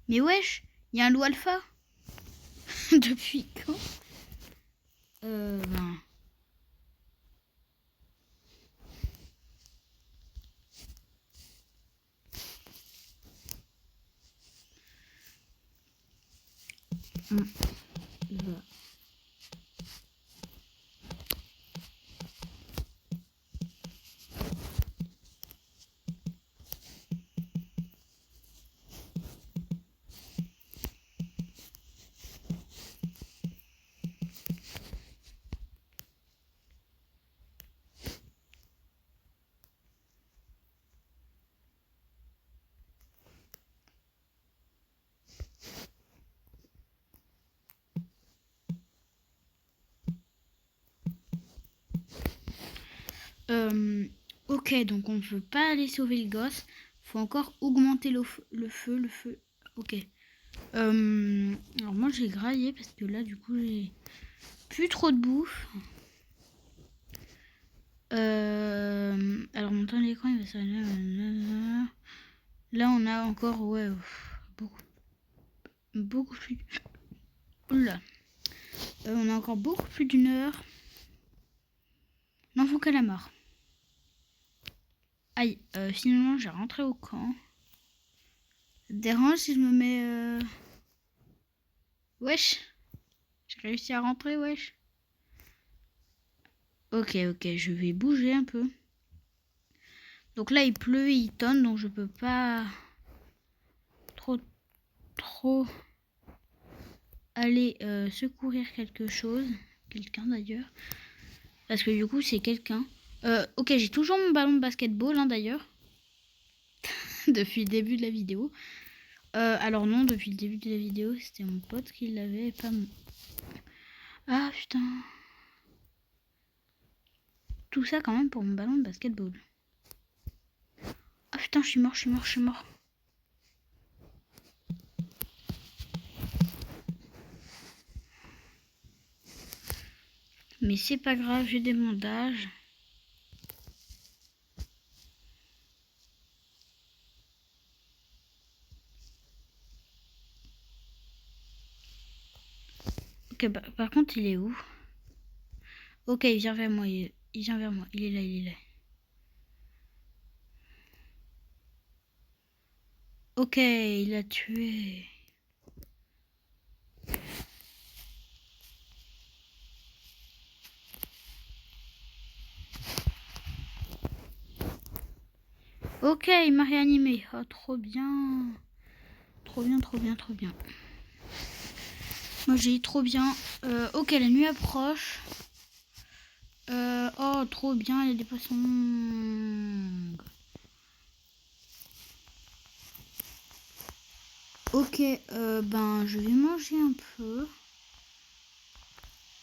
Mais wesh, il y a un loup alpha. Depuis quand? Ben. Voilà. Ok, donc on ne peut pas aller sauver le gosse. Faut encore augmenter le feu. Ok. Alors moi j'ai graillé parce que là du coup j'ai plus trop de bouffe. Alors mon temps d'écran il va s'arrêter. Là on a encore beaucoup plus. Oula. On a encore beaucoup plus d'une heure. L'enfant calamar. Aïe, finalement j'ai rentré au camp. Ça te dérange si je me mets... Wesh. J'ai réussi à rentrer, wesh. Ok, je vais bouger un peu. Donc là il pleut et il tonne, donc je peux pas trop aller secourir quelqu'un d'ailleurs, parce que du coup c'est quelqu'un. Ok, j'ai toujours mon ballon de basketball d'ailleurs depuis le début de la vidéo. Alors non, depuis le début de la vidéo c'était mon pote qui l'avait et pas mon... Ah putain, tout ça quand même pour mon ballon de basketball. Ah putain, je suis mort. Mais c'est pas grave, j'ai des bandages. Ok, bah, par contre, il est où? Ok, il vient vers moi. Il vient vers moi. Il est là, il est là. Ok, il a tué. Ok, il m'a réanimé. Oh, trop bien. Trop bien, trop bien, trop bien. Moi, j'ai dit trop bien. Ok, la nuit approche. Oh, trop bien, il y a des poissons. Ok, ben, je vais manger un peu.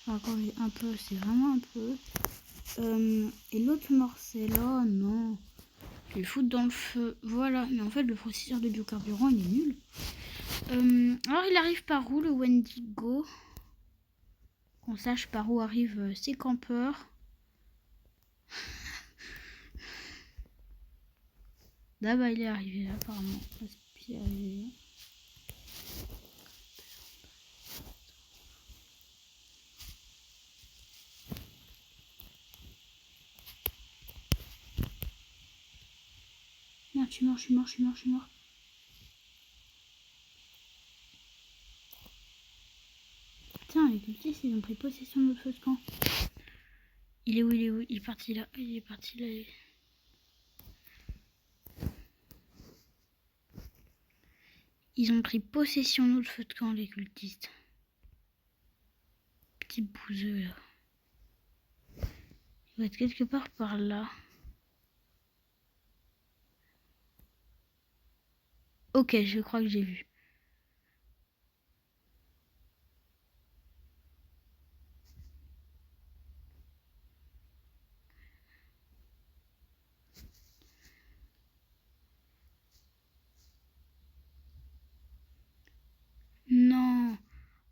Enfin, quand je dis un peu, c'est vraiment un peu. Et l'autre morceau, là, non. Je vais le foutre dans le feu. Voilà, mais en fait, le processeur de biocarburant, il est nul. Alors, il arrive par où, le Wendigo? Qu'on sache par où arrivent ces campeurs. Là, bah, il est arrivé là, apparemment. Il est arrivé là. Merde, je suis mort, je suis mort, je suis mort, je suis mort. Putain, les cultistes, ils ont pris possession de notre feu de camp. Il est où? Il est où? Il est parti là. Il est parti là. Ils ont pris possession de notre feu de camp, les cultistes. Petit bouseux là. Il va être quelque part par là. Ok, je crois que j'ai vu. Non.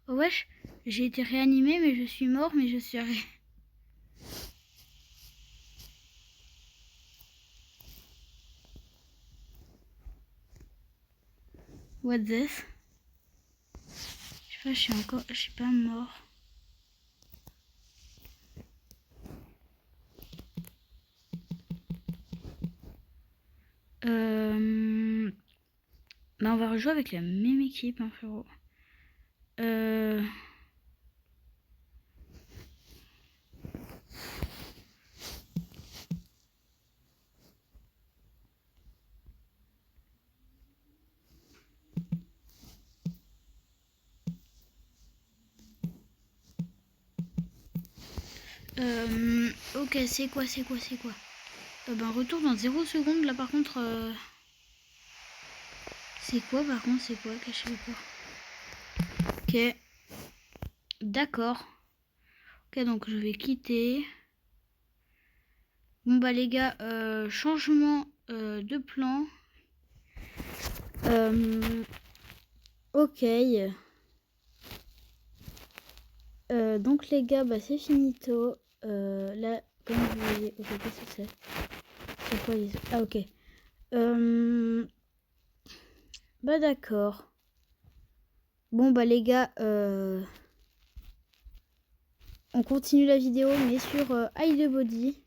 Oh, wesh, j'ai été réanimé, mais je suis mort, mais je suis What this? Je sais pas, je suis pas mort. Bah on va rejouer avec la même équipe, hein, frérot. Ok, c'est quoi? Ben retour dans 0 secondes là par contre. C'est quoi par contre? C'est quoi? Cachez-le pas. Ok. D'accord. Ok, donc je vais quitter. Bon bah les gars, changement de plan. Ok. Donc les gars, bah c'est finito. Là, comme vous voyez, ok, qu'est-ce que c'est? C'est quoi les... Ah ok. Bah d'accord. Bon bah les gars, on continue la vidéo, mais sur Hide the Body.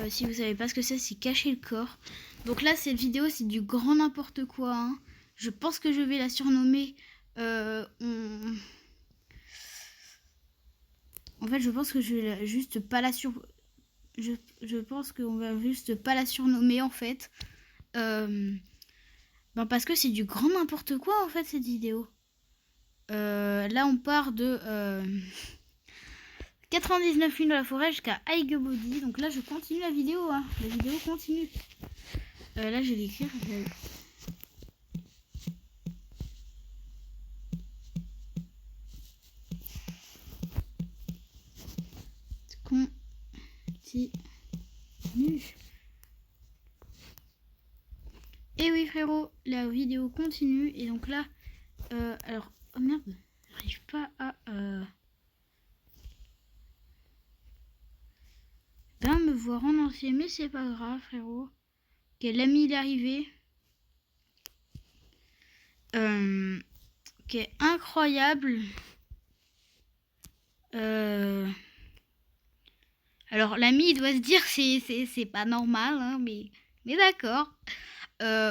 Si vous savez pas ce que c'est cacher le corps. Donc là, cette vidéo, c'est du grand n'importe quoi. Hein. Je pense que je vais la surnommer. En fait, je pense que je vais juste pas la je pense qu'on va juste pas la surnommer en fait. Ben parce que c'est du grand n'importe quoi en fait cette vidéo. Là, on part de 99 nuits dans la forêt jusqu'à Hide the Body. Donc là, je continue la vidéo. Hein. La vidéo continue. Là, je vais l'écrire. Continue. Et oui, frérot, la vidéo continue. Et donc là, alors, oh merde, j'arrive pas à. voir en entier, mais c'est pas grave, frérot. Ok, l'ami, il est arrivé. Ok, incroyable. Alors, l'ami, il doit se dire c'est pas normal, hein, mais d'accord.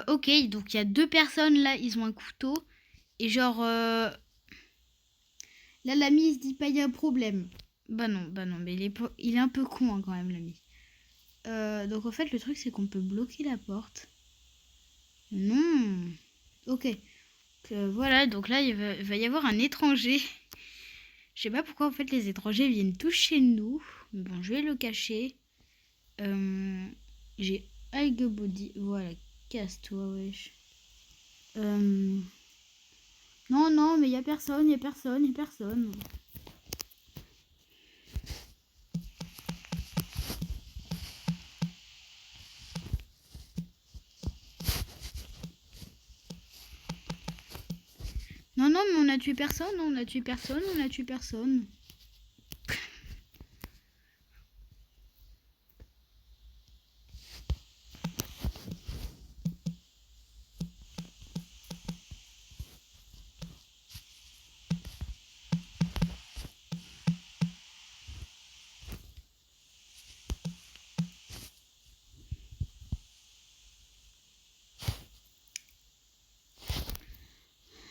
Ok, donc il y a 2 personnes là, ils ont un couteau. Et genre, là, l'ami, il se dit pas, il y a un problème. Bah non, mais il est un peu con hein, quand même, l'ami. Donc en fait, le truc, c'est qu'on peut bloquer la porte. Non. Ok. Voilà, donc là, il va y avoir un étranger. Je sais pas pourquoi, en fait, les étrangers viennent tous chez nous. Mais bon, je vais le cacher. J'ai Hug Body. Voilà, casse-toi, wesh. Non, mais y a personne. Non, mais on a tué personne.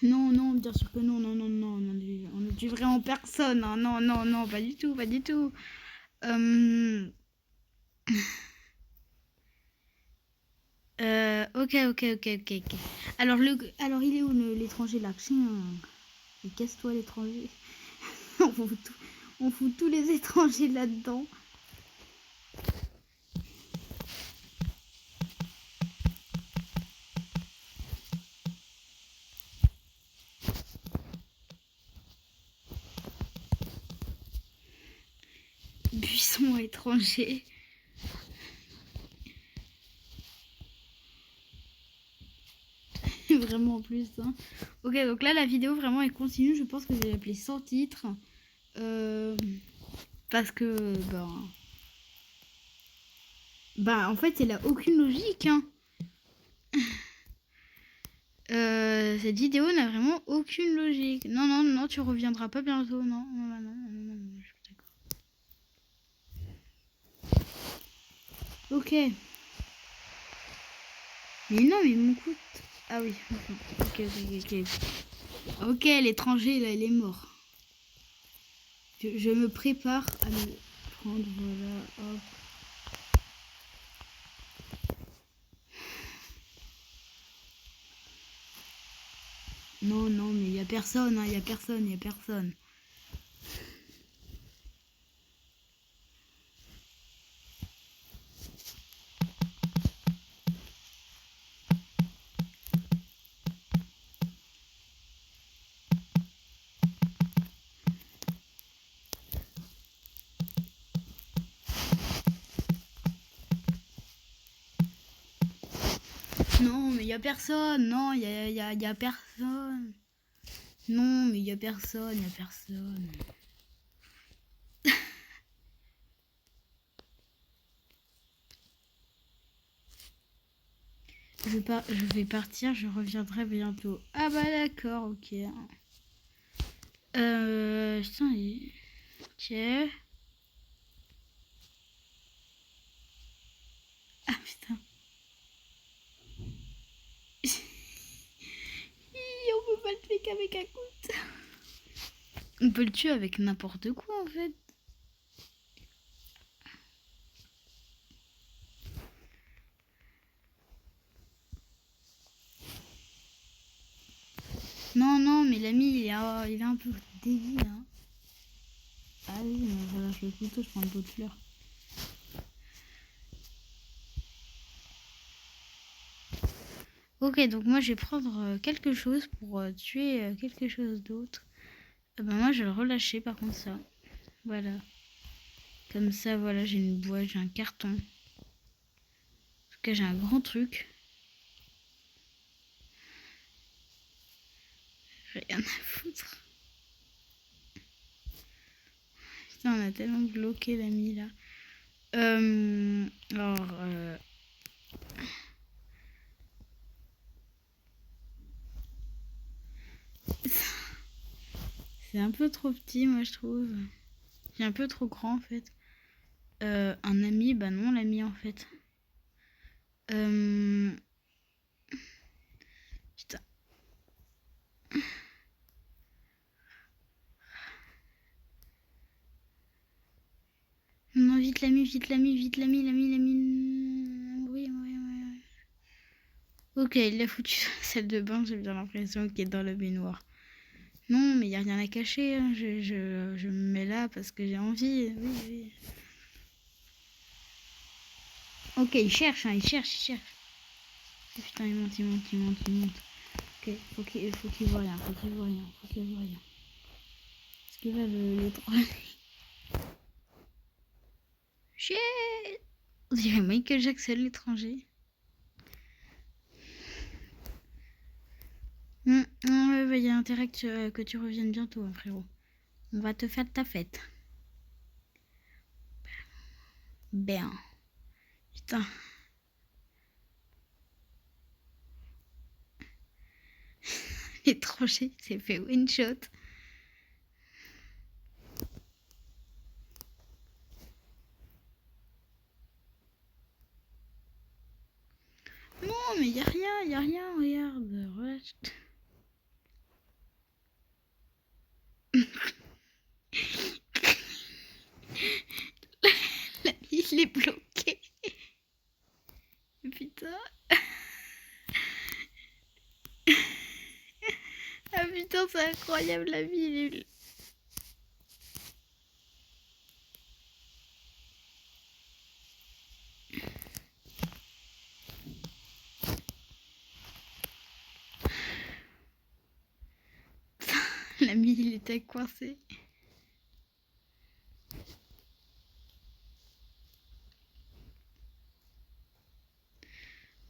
Non, bien sûr que non, on ne tue vraiment personne. Hein. Non, pas du tout. Ok. Alors, il est où l'étranger là? Casse-toi l'étranger. On fout tous les étrangers là-dedans. Buisson étranger. Vraiment en plus. Hein. Ok, donc là la vidéo vraiment elle continue. Je pense que je vais l'appeler sans titre. Parce que en fait elle a aucune logique. Hein. Cette vidéo n'a vraiment aucune logique. Non, tu reviendras pas bientôt. Non, je suis d'accord. Ok. Mais non, mais mon coup. Ah oui. Ok. Ok, l'étranger là, il est mort. Je me prépare à le prendre. Voilà. Hop. Non, mais il y a personne. Hein, il y a personne. Non, mais il y a personne. Non, il y a personne. Non, mais il y a personne. Je vais partir, je reviendrai bientôt. Ah bah d'accord, ok. Putain, ok. Ah putain. On peut pas le tuer qu'avec un couteau. On peut le tuer avec n'importe quoi en fait. Non, mais l'ami il est un peu débile. Hein. Ah oui, mais je lâche le couteau, je prends le pot de fleurs. Ok, donc moi je vais prendre quelque chose pour tuer quelque chose d'autre. Moi je vais le relâcher par contre ça. Voilà. Comme ça, voilà, j'ai une boîte, j'ai un carton. En tout cas, j'ai un grand truc. Rien à foutre. Putain, on a tellement bloqué l'ami là. Alors, c'est un peu trop petit, moi, je trouve. C'est un peu trop grand, en fait. Un ami, bah non, l'ami, en fait. Putain. Non, vite l'ami, vite l'ami, vite l'ami, l'ami. Oui. Ok, il a foutu la salle de bain, j'ai bien l'impression qu'il est dans le baignoire. Non, mais il n'y a rien à cacher. Hein. Je me mets là parce que j'ai envie. Oui. Ok, il cherche. Oh, putain, il monte. Ok, faut qu'il voit rien. Est-ce qu'il va le trouver? Shit. On dirait Michael Jackson, l'étranger. Il y a intérêt que tu reviennes bientôt, hein, frérot. On va te faire ta fête. Ben. Putain. L'étranger s'est fait one shot. Non, mais y a rien, regarde. Il est bloqué. Putain. Ah putain, c'est incroyable la vie. L'ami, il était coincé.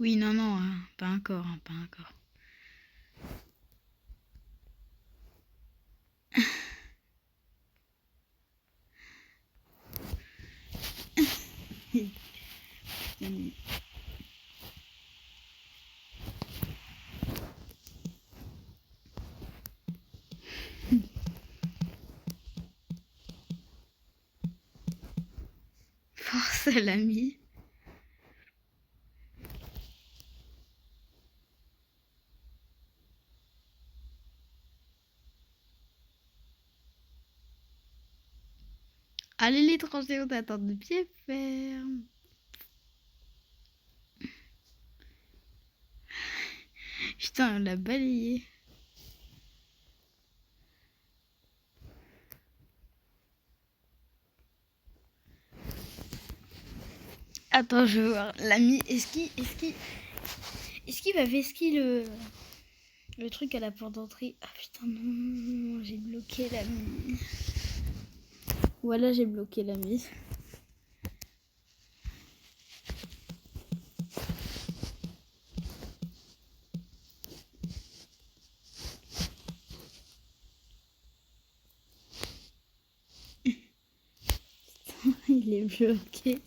Oui, non, hein, pas encore. Force à l'ami. Allez l'étranger, on t'attend de pied ferme. Putain, on l'a balayé. Attends, je veux voir. L'ami, est-ce qu'il va vesquiller le truc à la porte d'entrée? Ah putain, non, j'ai bloqué l'ami. Voilà, j'ai bloqué l'ami. Il est bloqué.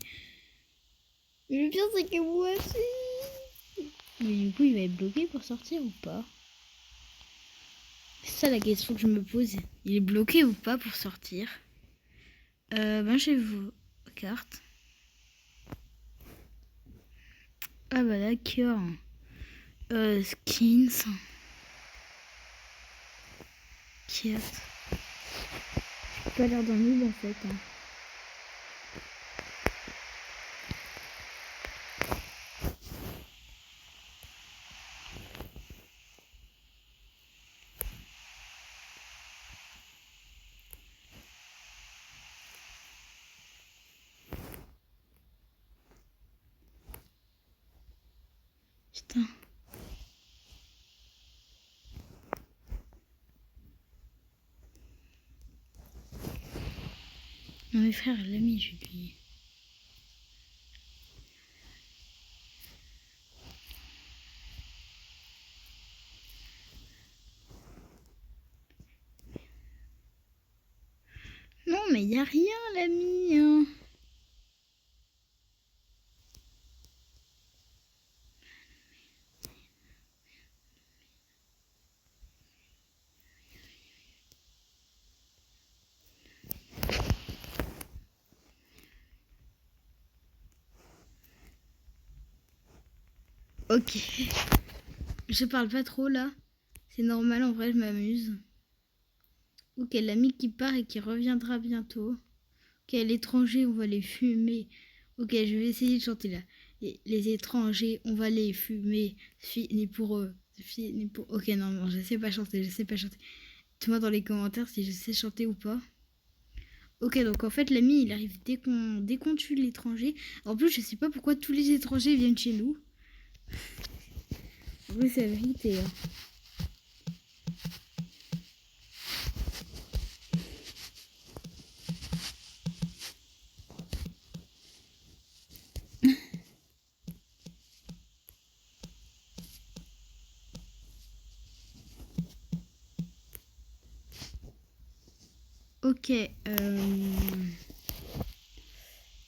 Mais le pire, c'est que moi aussi. Mais du coup, il va être bloqué pour sortir ou pas? C'est ça la question que je me pose. Il est bloqué ou pas pour sortir? Ben, j'ai vos cartes. Ah bah d'accord. Skins. Cat. J'ai pas l'air d'un noob en fait. Hein. Putain. Non mais frère, l'ami, je lui... Non mais y a rien l'ami. Hein. Ok. Je parle pas trop là. C'est normal, en vrai, je m'amuse. Ok, l'ami qui part et qui reviendra bientôt. Ok, l'étranger, on va les fumer. Ok, je vais essayer de chanter là. Les étrangers, on va les fumer. Fini pour eux. Fini pour... Ok, non, je sais pas chanter, je sais pas chanter. Dis-moi dans les commentaires si je sais chanter ou pas. Ok, donc en fait, l'ami, il arrive dès qu'on tue l'étranger. En plus, je sais pas pourquoi tous les étrangers viennent chez nous. Oui, c'est la vérité. Hein. Ok.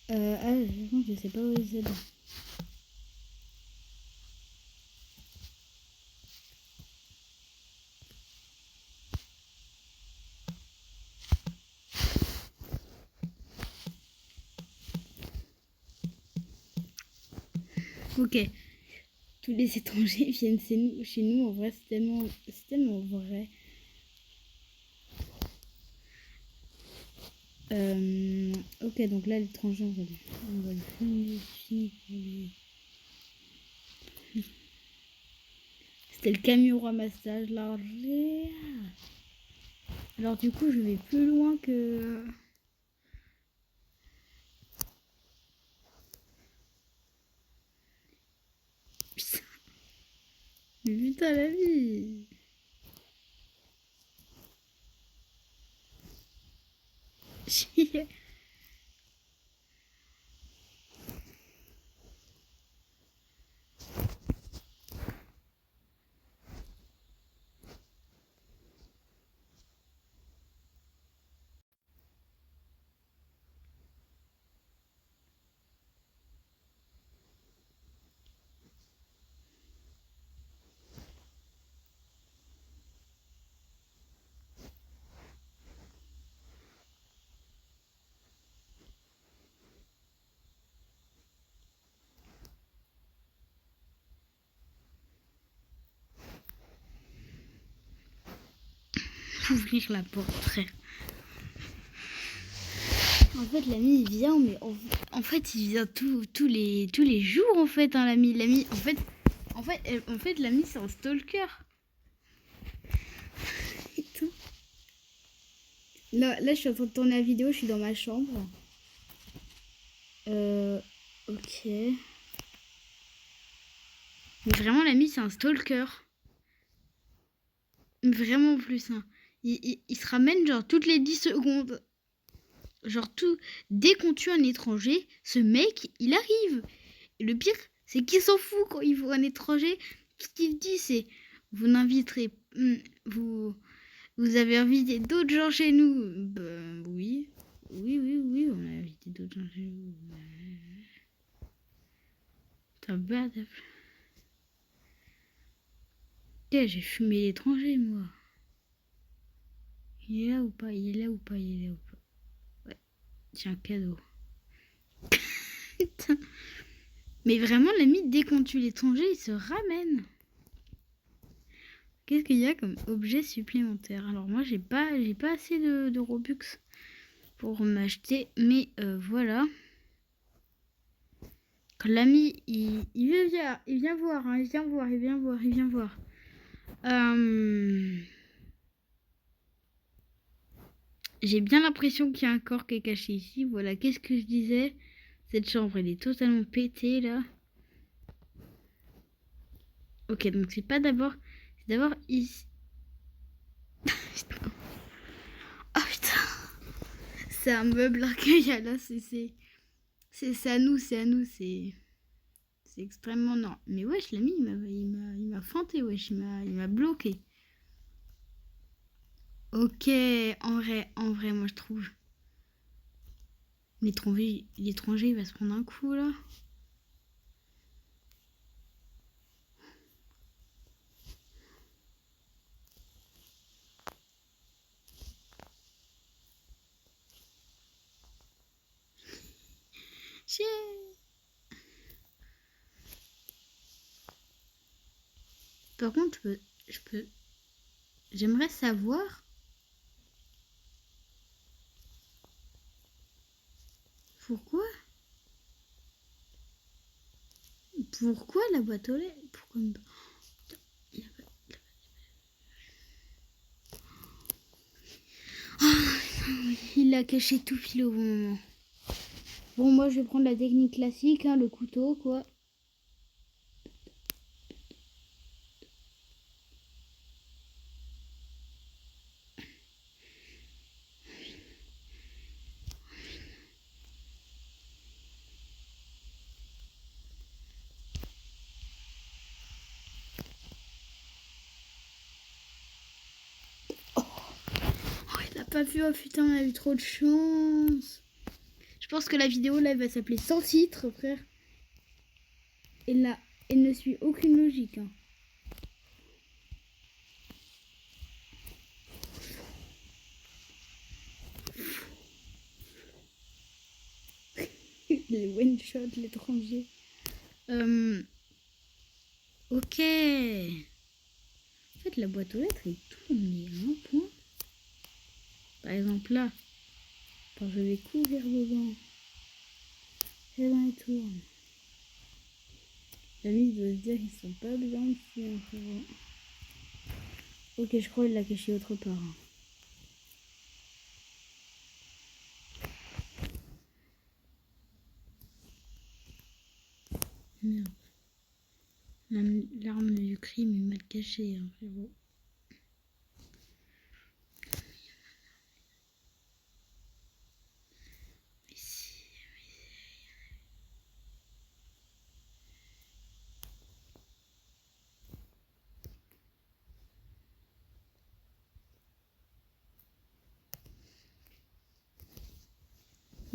Je sais pas où c'est. Ok. Tous les étrangers viennent chez nous. En vrai, c'est tellement vrai. Ok, donc là, l'étranger, on va le finir. C'était le camion ramassage largé. Alors du coup, je vais plus loin que... Putain, mais putain la vie. Ouvrir la porte, frère. En fait, l'ami, il vient, mais en fait, il vient tous les jours, en fait, hein, l'ami, en fait, l'ami, c'est un stalker. Là, je suis en train de tourner la vidéo, je suis dans ma chambre. Ok. Mais vraiment, l'ami, c'est un stalker. Vraiment plus, hein. Il se ramène, genre, toutes les 10 secondes. Genre, dès qu'on tue un étranger, ce mec, il arrive. Et le pire, c'est qu'il s'en fout quand il voit un étranger. Ce qu'il dit, c'est vous n'inviterez. Vous avez invité d'autres gens chez nous. Ben oui. Oui, on a invité d'autres gens chez nous. T'as bad. Putain, j'ai fumé l'étranger, moi. Il est là ou pas? Il est là ou pas? Il est là ou pas? Ouais, c'est un cadeau. Putain. Mais vraiment, l'ami, dès qu'on tue l'étranger, il se ramène. Qu'est-ce qu'il y a comme objet supplémentaire? Alors moi, j'ai pas assez de Robux pour m'acheter, mais voilà. Quand l'ami, il vient voir, hein, il vient voir. J'ai bien l'impression qu'il y a un corps qui est caché ici. Voilà, qu'est-ce que je disais? Cette chambre, elle est totalement pétée, là. Ok, donc c'est pas d'abord... C'est d'abord ici. Oh putain. C'est un meuble qu'il y a là, c'est à nous, c'est extrêmement... Non, mais wesh, l'ami, il m'a feinté, wesh, il m'a bloqué. Ok, en vrai, moi je trouve... L'étranger, il va se prendre un coup, là. Chier. Par contre, j'aimerais savoir pourquoi la boîte aux lettres. Pourquoi il a caché tout pile au bon moment. Bon, moi je vais prendre la technique classique, hein, le couteau quoi. Il a pas vu, oh putain, on a eu trop de chance. Je pense que la vidéo là elle va s'appeler sans titre, frère. Et là, elle ne suit aucune logique. Hein. Les one shot, l'étranger. Ok. En fait, la boîte aux lettres elle tourne, mais à un point. Par exemple là, quand je vais courir dedans, elle tourne. L'ami doit se dire qu'ils sont pas bien ici, hein, frérot. Ok, je crois qu'il l'a caché autre part. Hein. Merde. L'arme du crime est mal cachée, hein, frérot.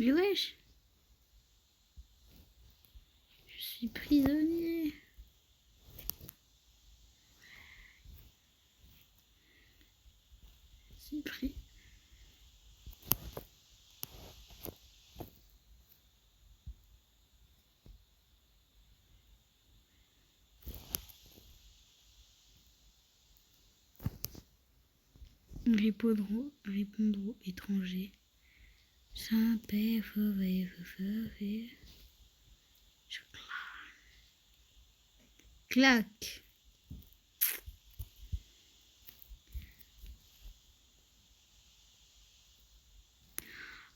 Mais wesh, je suis prisonnier. Je suis pris. Répondre aux étrangers. Saint-Pé, je claque.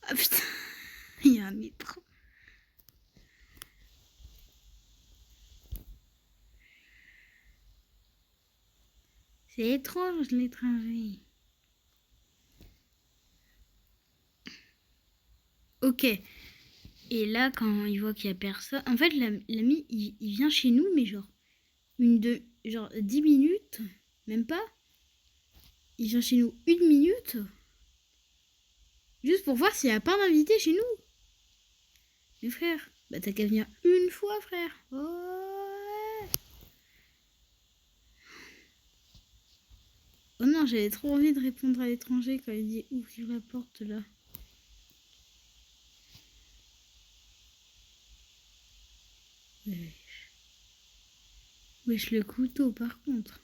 Ah putain, il y a un métro. C'est étrange l'étranger. Ok. Et là, quand il voit qu'il y a personne, en fait, l'ami, il vient chez nous, mais genre 10 minutes, même pas. Il vient chez nous 1 minute, juste pour voir s'il n'y a pas d'invité chez nous. Mais frère, bah t'as qu'à venir une fois, frère. Ouais. Oh non, j'avais trop envie de répondre à l'étranger quand il dit ouvrir la porte là. Wesh le couteau par contre.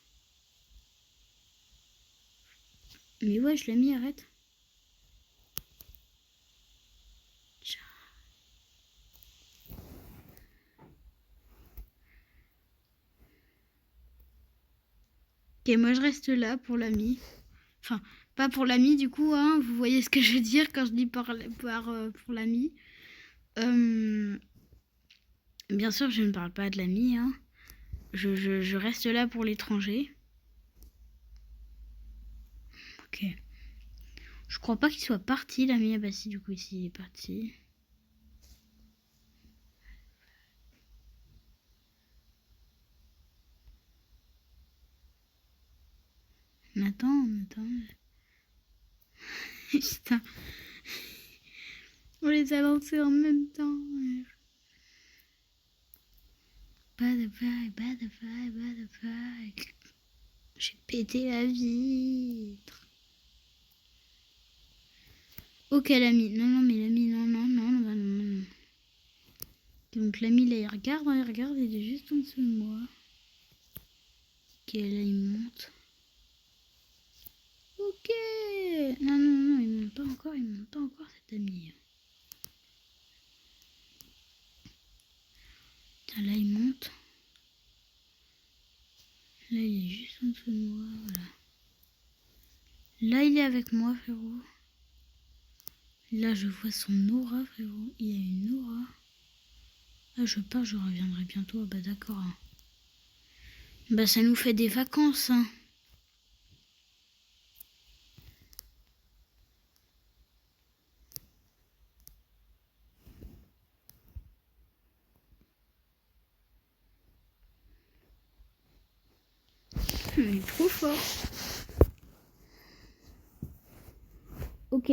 Mais wesh l'ami, arrête. Ok, moi je reste là pour l'ami. Enfin, pas pour l'ami du coup, hein. Vous voyez ce que je veux dire quand je dis pour l'ami. Bien sûr, je ne parle pas de l'ami, hein. Je reste là pour l'étranger. Ok. Je crois pas qu'il soit parti, l'ami. Ah bah si, du coup, ici, il est parti. Attends. Putain. On les a lancés en même temps. Butterfly. J'ai pété la vitre. Ok, l'ami. Non, mais l'ami, non. Donc l'ami, là, il regarde, il est juste en dessous de moi. Ok, là il monte. Ok. Non, non, non, il monte pas encore cet ami. Tiens, là il monte. Là il est juste en dessous de moi, voilà. Là il est avec moi, frérot. Là je vois son aura, frérot. Il y a une aura. Ah, je pars, je reviendrai bientôt. Ah bah d'accord. Hein. Bah ça nous fait des vacances, hein. Il est trop fort. Ok,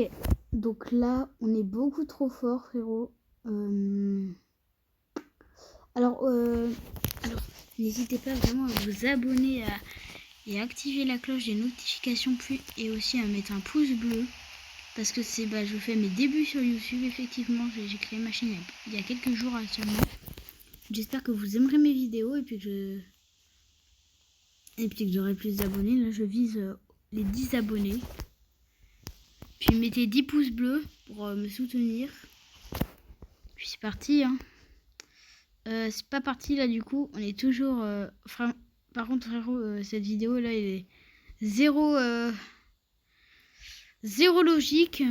donc là, on est beaucoup trop fort, frérot. Alors, n'hésitez pas vraiment à vous abonner et à activer la cloche des notifications, et aussi à mettre un pouce bleu. Parce que je fais mes débuts sur YouTube, effectivement. J'ai créé ma chaîne il y a quelques jours actuellement. J'espère que vous aimerez mes vidéos et puis que j'aurai plus d'abonnés. Là, je vise les 10 abonnés. Puis mettez 10 pouces bleus pour me soutenir. Puis c'est parti, hein. C'est pas parti là du coup. On est toujours... par contre, frérot, cette vidéo là, elle est zéro logique.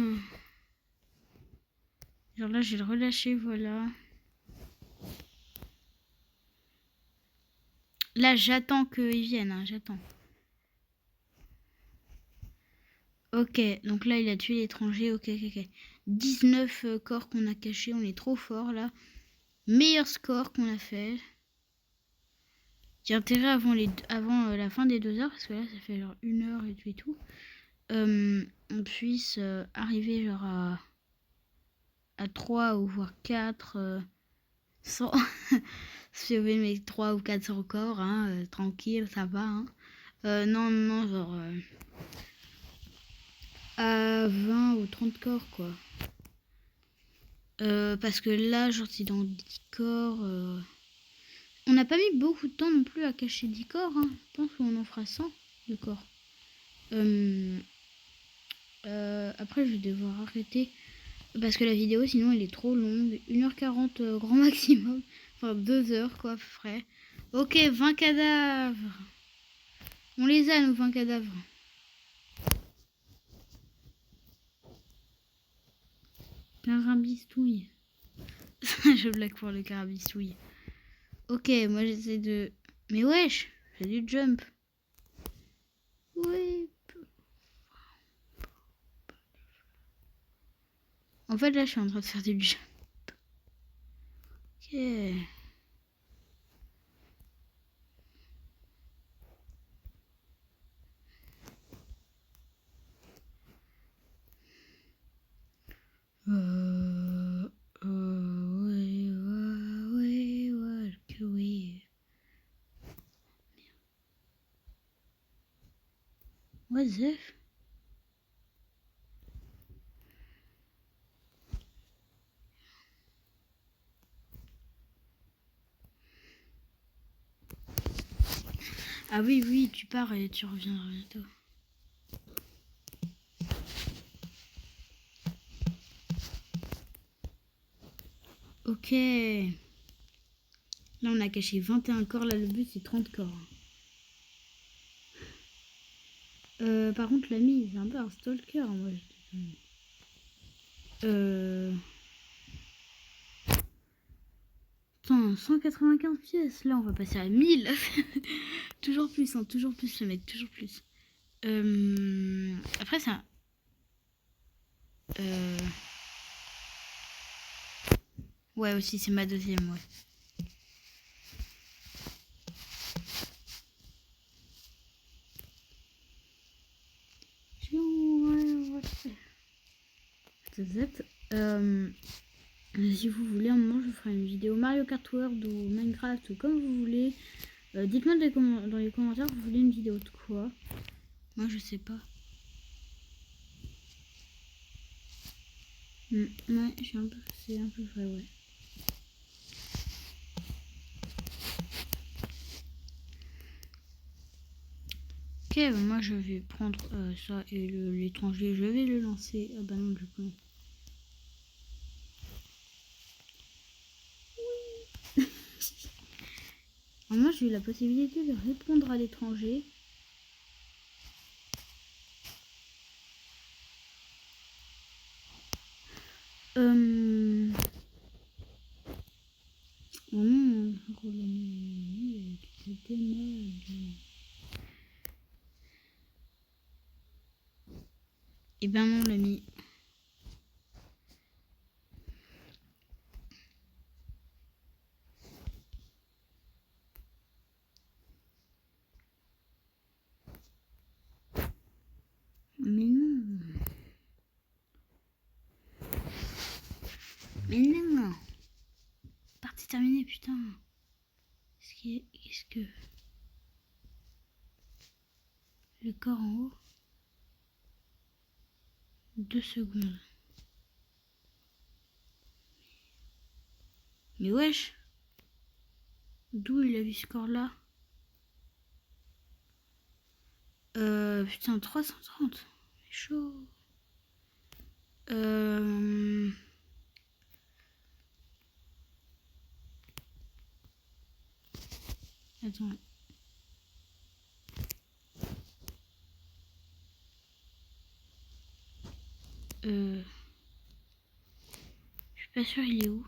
Genre là, je vais le relâcher, voilà. Là, j'attends qu'ils viennent, hein, j'attends. Ok, donc là, il a tué l'étranger. Ok. 19 corps qu'on a cachés. On est trop fort, là. Meilleur score qu'on a fait. J'ai intérêt avant la fin des 2 heures, parce que là, ça fait genre 1 heure et tout. On puisse arriver genre à 3 ou voire 4 100. Sauver mes 3 ou 400 corps, hein, tranquille, ça va. Hein. Non, genre... à 20 ou 30 corps, quoi. Parce que là, genre, c'est dans 10 corps. On n'a pas mis beaucoup de temps non plus à cacher 10 corps. Hein. Je pense qu'on en fera 100 de corps. Après, je vais devoir arrêter. Parce que la vidéo, sinon, elle est trop longue. 1h40 grand maximum. Enfin, 2 heures, quoi, à peu près. Ok, 20 cadavres. On les a, nos 20 cadavres. Carabistouille. Je blague pour le carabistouille. Ok, moi j'essaie de... Mais wesh, j'ai du jump. Oui. En fait, là, je suis en train de faire du jump. Ok. Oui. What the f... Ah oui, tu pars et tu reviendras bientôt. Ok. Là, on a caché 21 corps. Là, le but, c'est 30 corps. Par contre, l'ami, c'est un peu un stalker. Moi, Attends, 195 pièces. Là, on va passer à 1000. Toujours plus, hein, toujours plus, le mec, toujours plus. Après, ça... Ouais, aussi, c'est ma deuxième, ouais. Si vous voulez, un moment, je ferai une vidéo Mario Kart World ou Minecraft ou comme vous voulez. Dites-moi dans les commentaires, vous voulez une vidéo de quoi? Moi, je sais pas. Ouais, c'est un peu vrai, ouais. Ok, moi je vais prendre ça et l'étranger, je vais le lancer. Ah bah non, du coup. Oui. Moi j'ai eu la possibilité de répondre à l'étranger. Et ben non l'ami. Mais non. Mais non. Partie terminée, putain. Qu'est-ce que... Le corps en haut. 2 secondes. Mais wesh. D'où il a vu ce corps là? Putain, 330. Chaud. Attends. Je suis pas sûre il est où.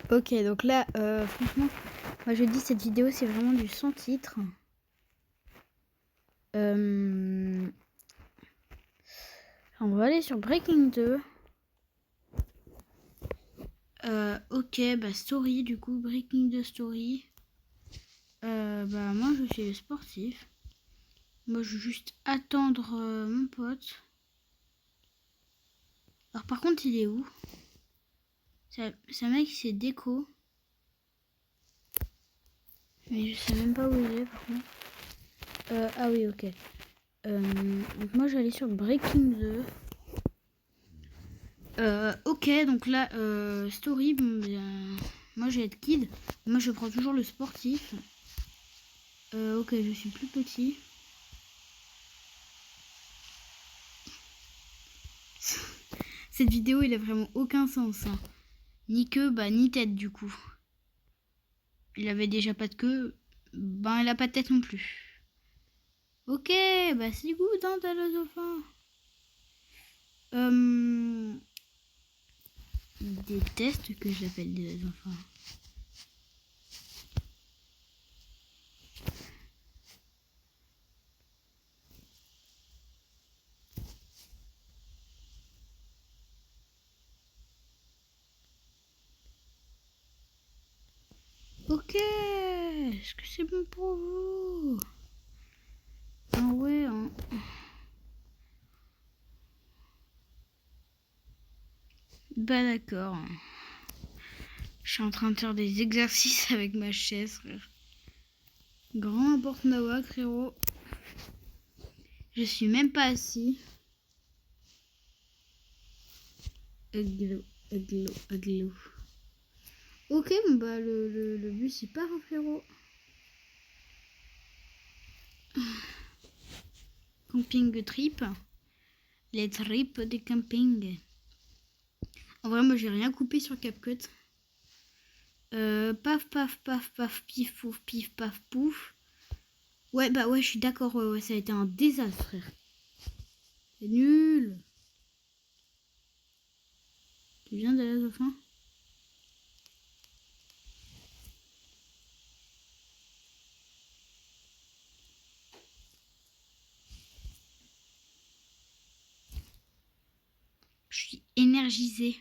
Ok, donc là, franchement, moi je dis cette vidéo c'est vraiment du sans titre. On va aller sur Breaking 2. Ok, bah story du coup, Breaking 2 story. Bah moi je suis sportif. Moi je veux juste attendre mon pote. Alors par contre il est où? C'est un mec qui s'est déco. Mais je sais même pas où il est par contre. Ah oui, ok. Donc moi je vais aller sur Breaking 2. Ok, donc là, story, bon, bien, moi je vais être kid. Moi je prends toujours le sportif. Ok, je suis plus petit. Cette vidéo, il a vraiment aucun sens. Hein. Ni queue, bah ni tête du coup. Il avait déjà pas de queue, ben il a pas de tête non plus. Ok, bah c'est good, hein, Talosophin. Il déteste que je l'appelle des enfants. Ok, est-ce que c'est bon pour vous? Ah ouais, hein. Bah d'accord. Je suis en train de faire des exercices avec ma chaise, frère. Grand importe Nawa, frérot. Je suis même pas assis. Aglo. Ok, bon bah le bus il part, hein, frérot. Camping trip. Les trips de camping. En vrai, moi j'ai rien coupé sur CapCut. Paf, paf, paf, paf, pif, pouf, pif, paf, pouf. Ouais, bah ouais, je suis d'accord, ouais, ça a été un désastre, frère. C'est nul. Tu viens de la dauphin? Je suis énergisée.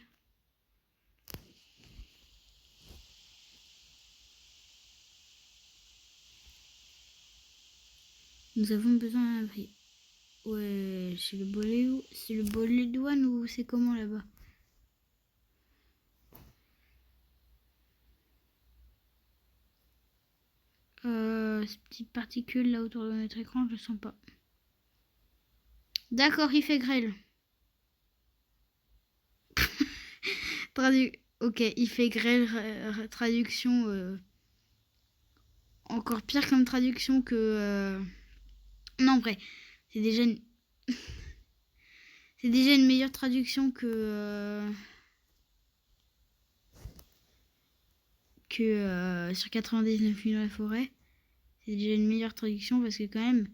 Nous avons besoin d'un abri. Ouais, c'est le bolet de douane ou c'est comment là-bas? Ces petites particules là autour de notre écran, je le sens pas. D'accord, il fait grêle. Ok, il fait grêle, traduction. Encore pire comme traduction que... Non, vrai, c'est déjà une... c'est déjà une meilleure traduction que sur 99 000 dans la forêt. C'est déjà une meilleure traduction parce que quand même,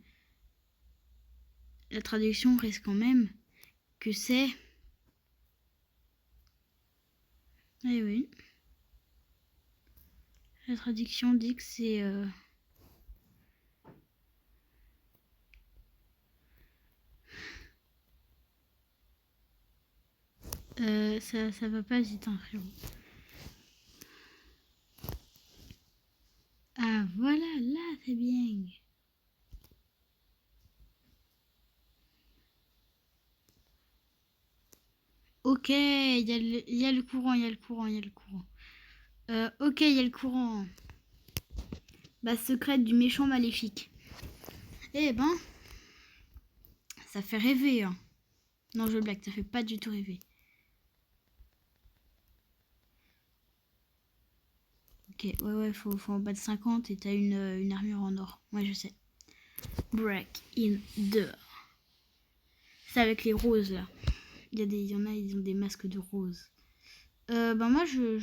la traduction reste quand même que c'est... Eh oui. La traduction dit que c'est... ça va pas vite, hein, frérot. Ah, voilà, là, c'est bien. Ok, il y a le courant, il y a le courant, il y a le courant. Ok, il y a le courant. Base secrète du méchant maléfique. Eh ben, ça fait rêver, hein. Non, je blague, ça fait pas du tout rêver. Ok, ouais, faut en battre 50 et t'as une armure en or. Ouais, je sais. Break in 2. C'est avec les roses, là. Il y en a, ils ont des masques de roses. Ben moi, je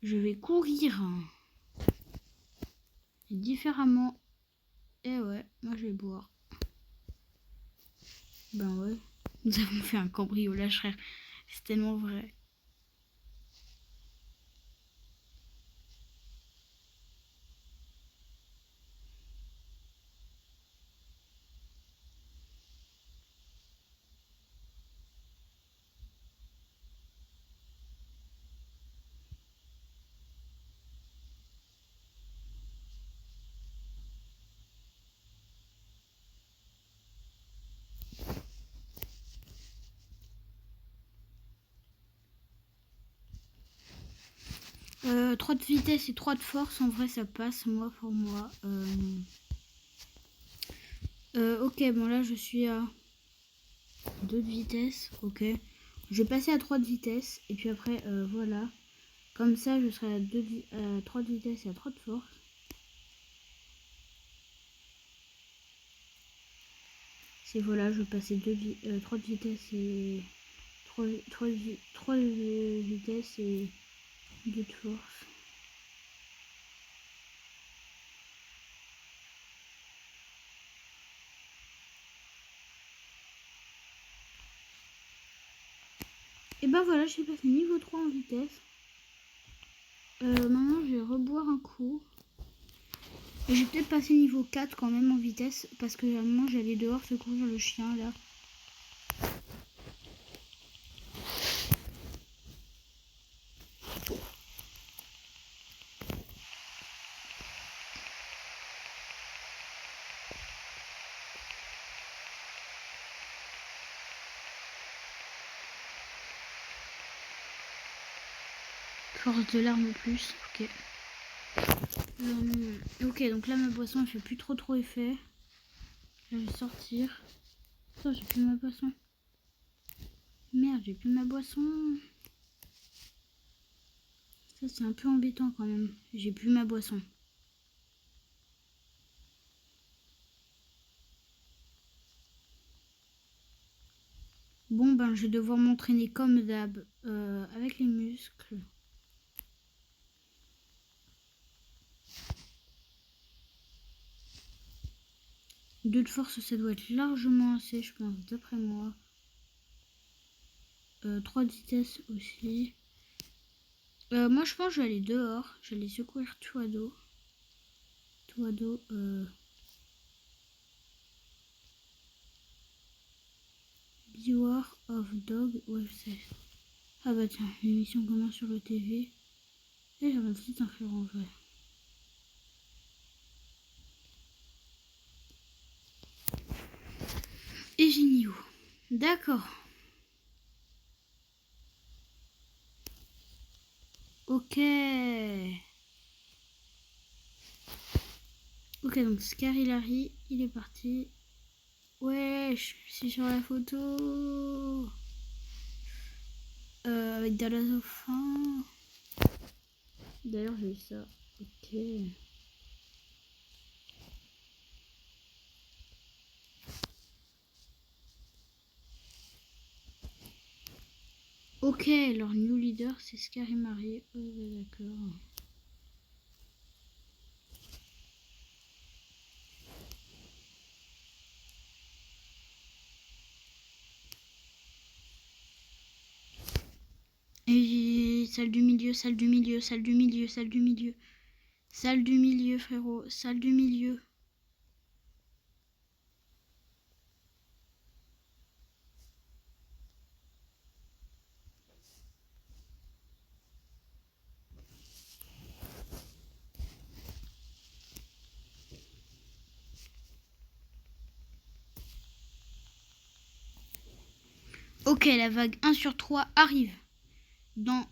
vais courir différemment. Eh ouais, moi je vais boire. Ben ouais. Nous avons fait un cambriolage, frère. C'est tellement vrai. Euh, 3 de vitesse et 3 de force, en vrai ça passe, moi pour moi. Ok, bon là je suis à 2 de vitesse, ok. Je vais passer à 3 de vitesse, et puis après, voilà. Comme ça, je serai à 3 de vitesse et à 3 de force. C'est voilà, je vais passer 3 de vitesse et 3 de vitesse et 2 de force. Et ben voilà, j'ai passé niveau 3 en vitesse. Maintenant, je vais reboire un coup. Et j'ai peut-être passé niveau 4 quand même en vitesse. Parce que à un moment, j'allais dehors secourir le chien là. Force de l'arme plus, ok. Ok, donc là ma boisson elle fait plus trop effet. Je vais sortir. Oh, j'ai plus ma boisson. Merde, j'ai plus ma boisson. Ça c'est un peu embêtant quand même. J'ai plus ma boisson. Bon ben je vais devoir m'entraîner comme d'hab avec les muscles. 2 de force ça doit être largement assez je pense d'après moi. 3 de vitesse aussi. Moi je pense que je vais aller dehors. Je vais aller secourir Tuado. Tuado, Beware of Dog website. Ah bah tiens, une émission commence sur le TV. Et j'avais un petit frérot en vrai. Et Génio. D'accord. Ok. Ok, donc Scarillary, il est parti. Ouais, je suis sur la photo. Avec Dallas au fin. D'ailleurs, j'ai eu ça. Ok. Ok, leur new leader, c'est Scarillary. Oh, d'accord. Et salle du milieu, salle du milieu, salle du milieu, salle du milieu. Salle du milieu, frérot. Salle du milieu. Ok, la vague 1 sur 3 arrive dans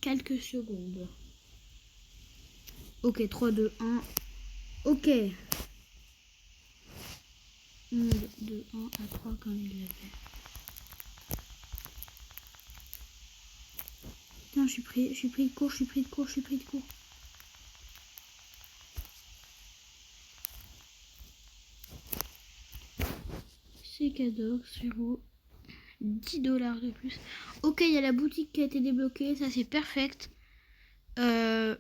quelques secondes. Ok, 3, 2, 1. Ok. 1, 2, 1 à 3 comme il l'avait. Putain, je suis pris de court, je suis pris de court. C'est cadeau, frérot. 10 $ de plus. Ok, il y a la boutique qui a été débloquée, ça c'est perfect. Je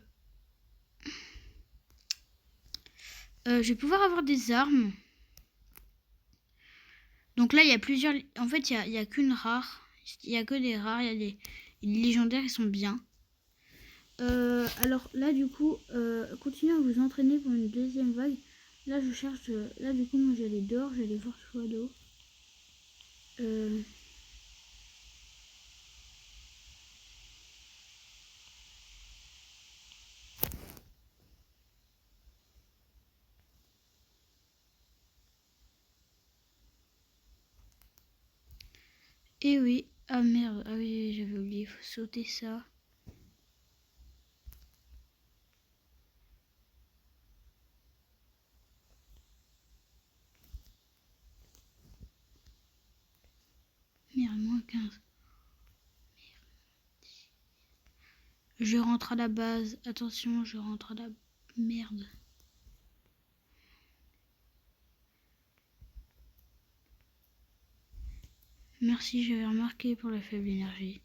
vais pouvoir avoir des armes. Donc là, il y a plusieurs... En fait, il y a qu'une rare. Il y a que des rares. Il y a des légendaires, ils sont bien. Alors là, du coup, continuez à vous entraîner pour une deuxième vague. Là, je cherche... Là, du coup, moi, j'allais dehors. J'allais voir Suado. Et oui. Ah merde. Ah oui, j'avais oublié. Il faut sauter ça. Merde, moins 15. Je rentre à la base. Attention, je rentre à la... Merde. Merci, j'avais remarqué pour la faible énergie.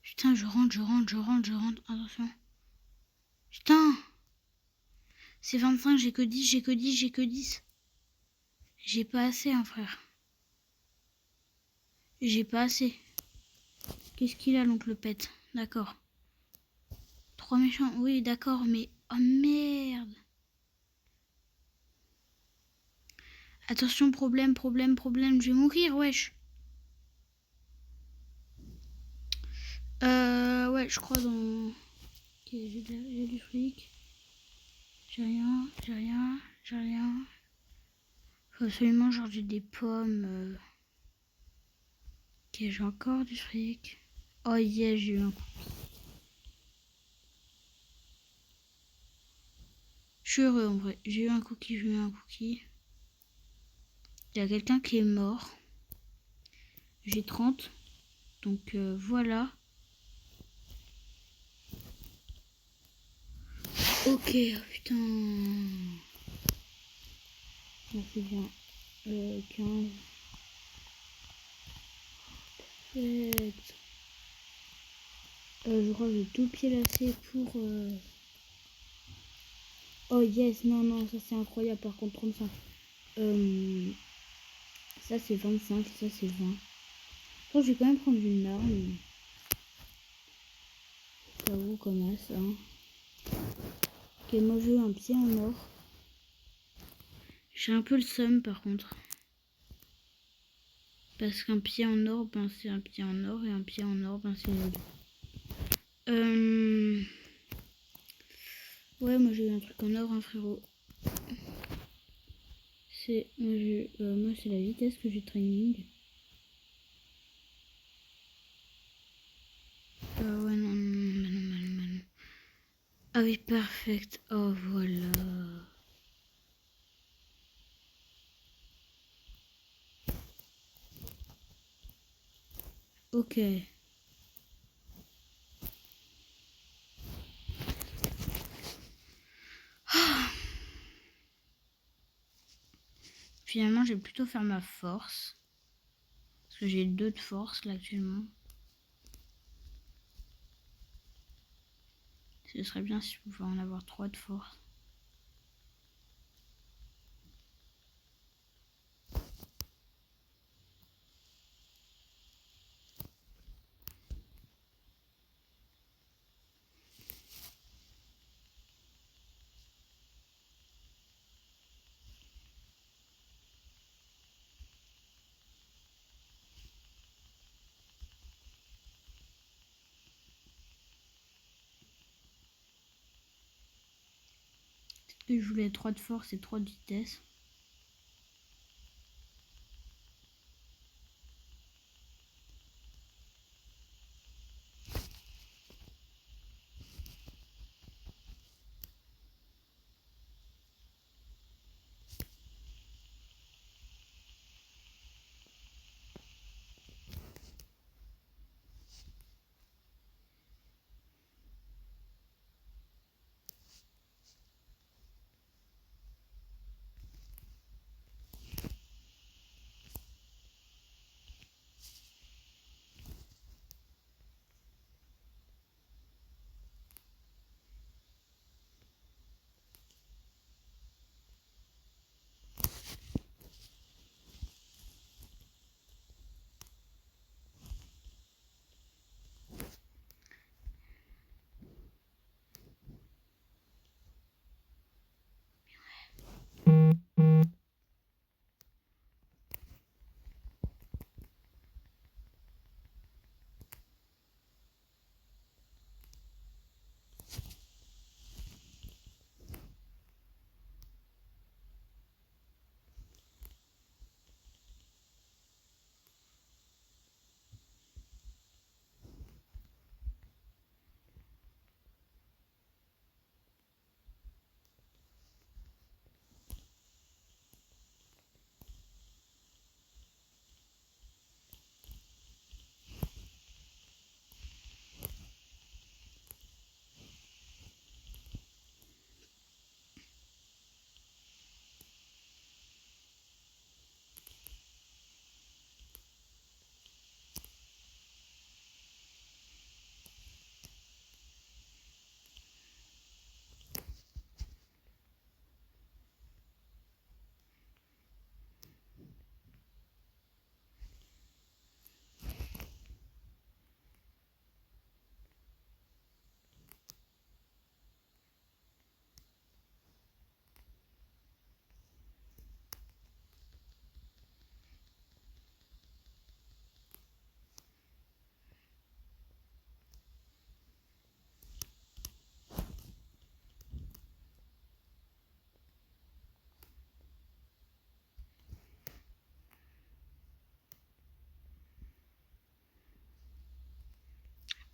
Putain, je rentre. Attention. Putain. C'est 25, j'ai que 10. J'ai pas assez, hein, frère. J'ai pas assez. Qu'est-ce qu'il a, l'oncle Pète? D'accord. 3 méchants, oui, d'accord, mais... Oh, merde. Attention, problème, je vais mourir, wesh. Ouais, je crois dans... Ok, j'ai du fric. J'ai rien. Faut absolument, genre, j'ai des pommes. Ok, j'ai encore du fric. Oh, yeah, j'ai eu un coup. Je suis heureux, en vrai. J'ai eu un cookie. Il y a quelqu'un qui est mort. J'ai 30. Donc, voilà. Ok, oh putain. Ça fait bien. 15. Je crois que j'ai tout pied lassé pour... Oh yes, non, non, ça c'est incroyable. Par contre, 35. Ça c'est 25, ça c'est 20. Je crois que je vais quand même prendre une arme. Ça vaut comme ça. Ok, moi je veux un pied en or. J'ai un peu le seum par contre. Parce qu'un pied en or, ben c'est un pied en or. Et un pied en or, ben c'est nul. Ouais, moi j'ai eu un truc en or, hein, frérot. C'est moi c'est la vitesse que j'ai training. Ouais, non, non. Ah oui, parfait. Oh, voilà. Ok. Finalement, je vais plutôt faire ma force. Parce que j'ai 2 de force là actuellement. Ce serait bien si je pouvais en avoir 3 de force. Je voulais 3 de force et 3 de vitesse.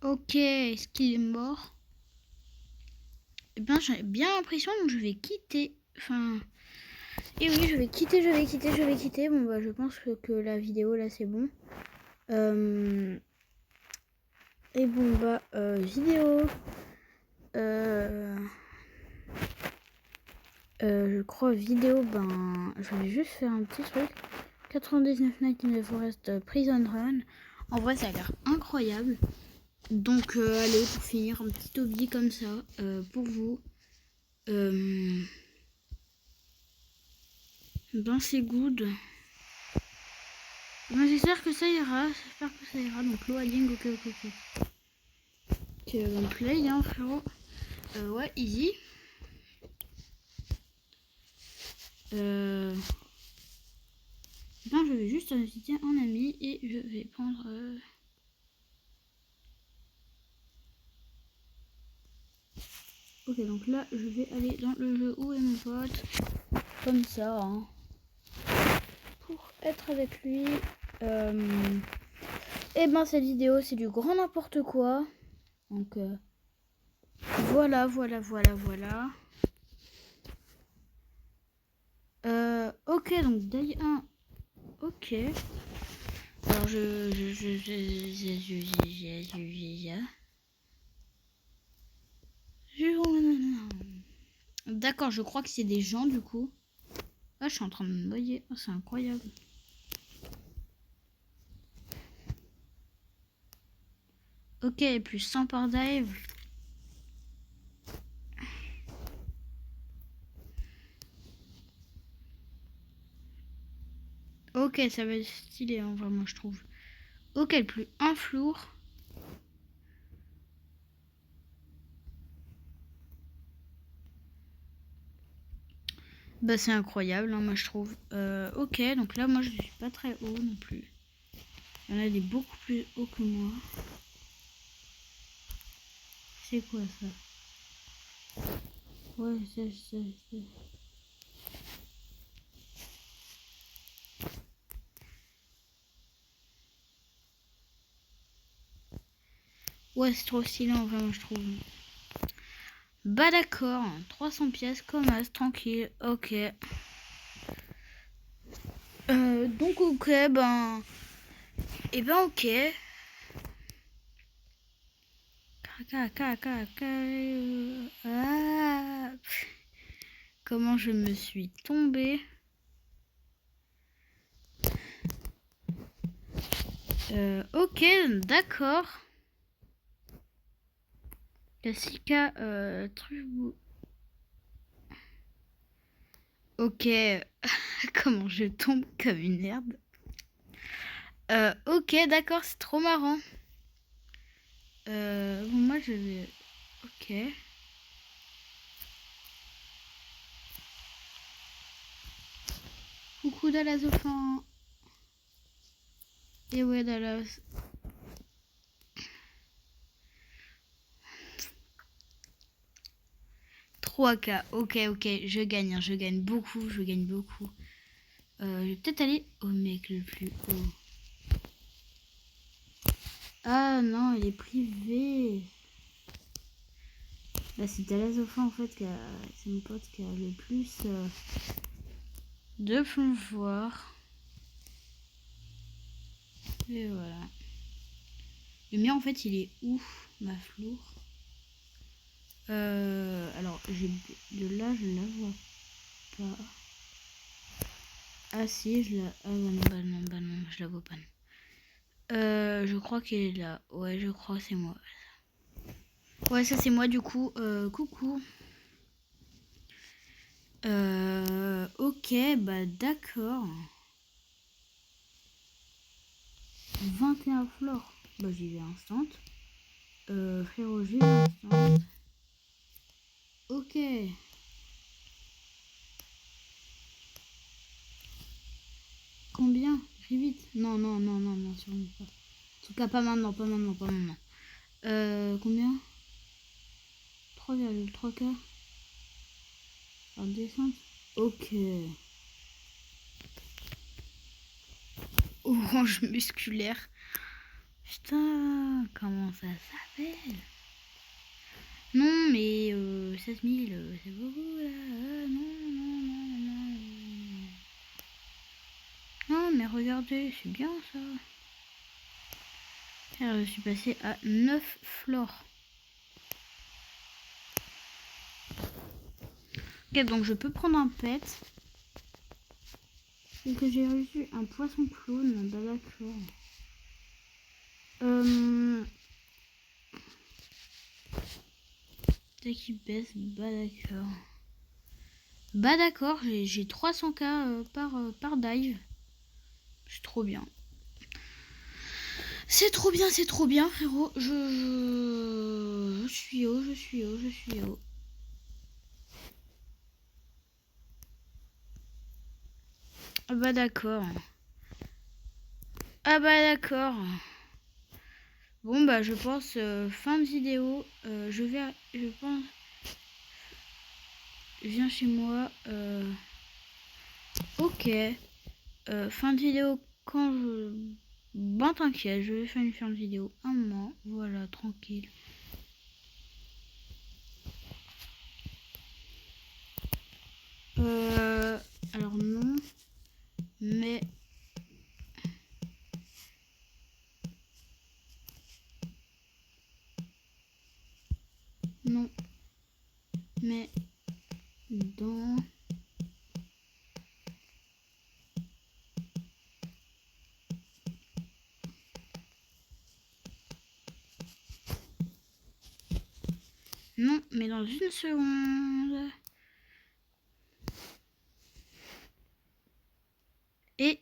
Ok, est-ce qu'il est mort? Eh bien, j'ai bien l'impression que je vais quitter. Enfin... Et oui, je vais quitter. Bon, bah, je pense que la vidéo, là, c'est bon. Et bon, bah, vidéo. Je crois vidéo, je vais juste faire un petit truc. 99 Nights in the Forest Prison Run. En vrai, ça a l'air incroyable. Donc, allez, pour finir, un petit hobby comme ça, pour vous. C'est good. J'espère que ça ira. Donc, loading, ok. Gameplay, hein, frérot. Ouais, easy. Je vais juste inviter un ami et je vais prendre... Ok, donc là, je vais aller dans le jeu où est mon pote. Comme ça, hein. Pour être avec lui. Et cette vidéo, c'est du grand n'importe quoi. Donc, voilà. Ok, donc day 1. Ok. Alors, D'accord, je crois que c'est des gens, du coup. Ah, je suis en train de me noyer. Oh, c'est incroyable. Ok, plus 100 par dive. Ok, ça va être stylé, hein, vraiment, je trouve. Ok, plus un flour. C'est incroyable, hein, moi, je trouve. Ok, donc là, moi, je suis pas très haut non plus. Il y en a des beaucoup plus hauts que moi. C'est quoi, ça? Ouais, c'est... Ouais, c'est trop stylé, en vrai, moi, je trouve. D'accord, 300 pièces, comme as, tranquille, ok. Donc, ok, ok. Comment je me suis tombée. Ok, d'accord. Classica, ok. Comment je tombe comme une merde. Ok, d'accord, c'est trop marrant. Moi je vais... Ok. Coucou Dallas Offin. Et ouais Dallas. $3K. Ok, je gagne beaucoup, je vais peut-être aller au mec le plus haut. Ah non, il est privé. C'est Dallas Offin en fait, c'est mon pote qui a le plus de pouvoir. Et voilà. Le mien en fait il est où, ma flour? Alors de là je la vois pas. Ah si, je la... Ah non, je la vois pas. Je crois qu'elle est là. Ouais, je crois c'est moi. Ouais, ça c'est moi du coup. Coucou. Ok, d'accord. 21 flores. J'y vais instant. Frérot, j'y vais instant. Ok. Combien? Très vite. Non, sûrement pas. En tout cas, pas maintenant. Combien? 3,3K. En descente. Ok. Orange musculaire. Putain, comment ça s'appelle? Non, mais 16 000, c'est beaucoup là. Non. Non, mais regardez, c'est bien ça. Alors, je suis passée à 9 flores. Ok, donc je peux prendre un pet. Et que j'ai reçu un poisson clone. Bah d'accord. Dès qu'il baisse, bah d'accord. Bah d'accord, j'ai 300k par dive. C'est trop bien. C'est trop bien, frérot. Je suis haut, je suis haut, je suis haut. Ah bah d'accord. Ah bah d'accord. Bon bah je pense fin de vidéo. Je pense. Viens chez moi. Ok. Fin de vidéo quand je. Bon t'inquiète, je vais faire une fin de vidéo. Un moment. Voilà, tranquille. Alors non. Mais. Non. Mais. Dans. Non, mais dans une seconde. Et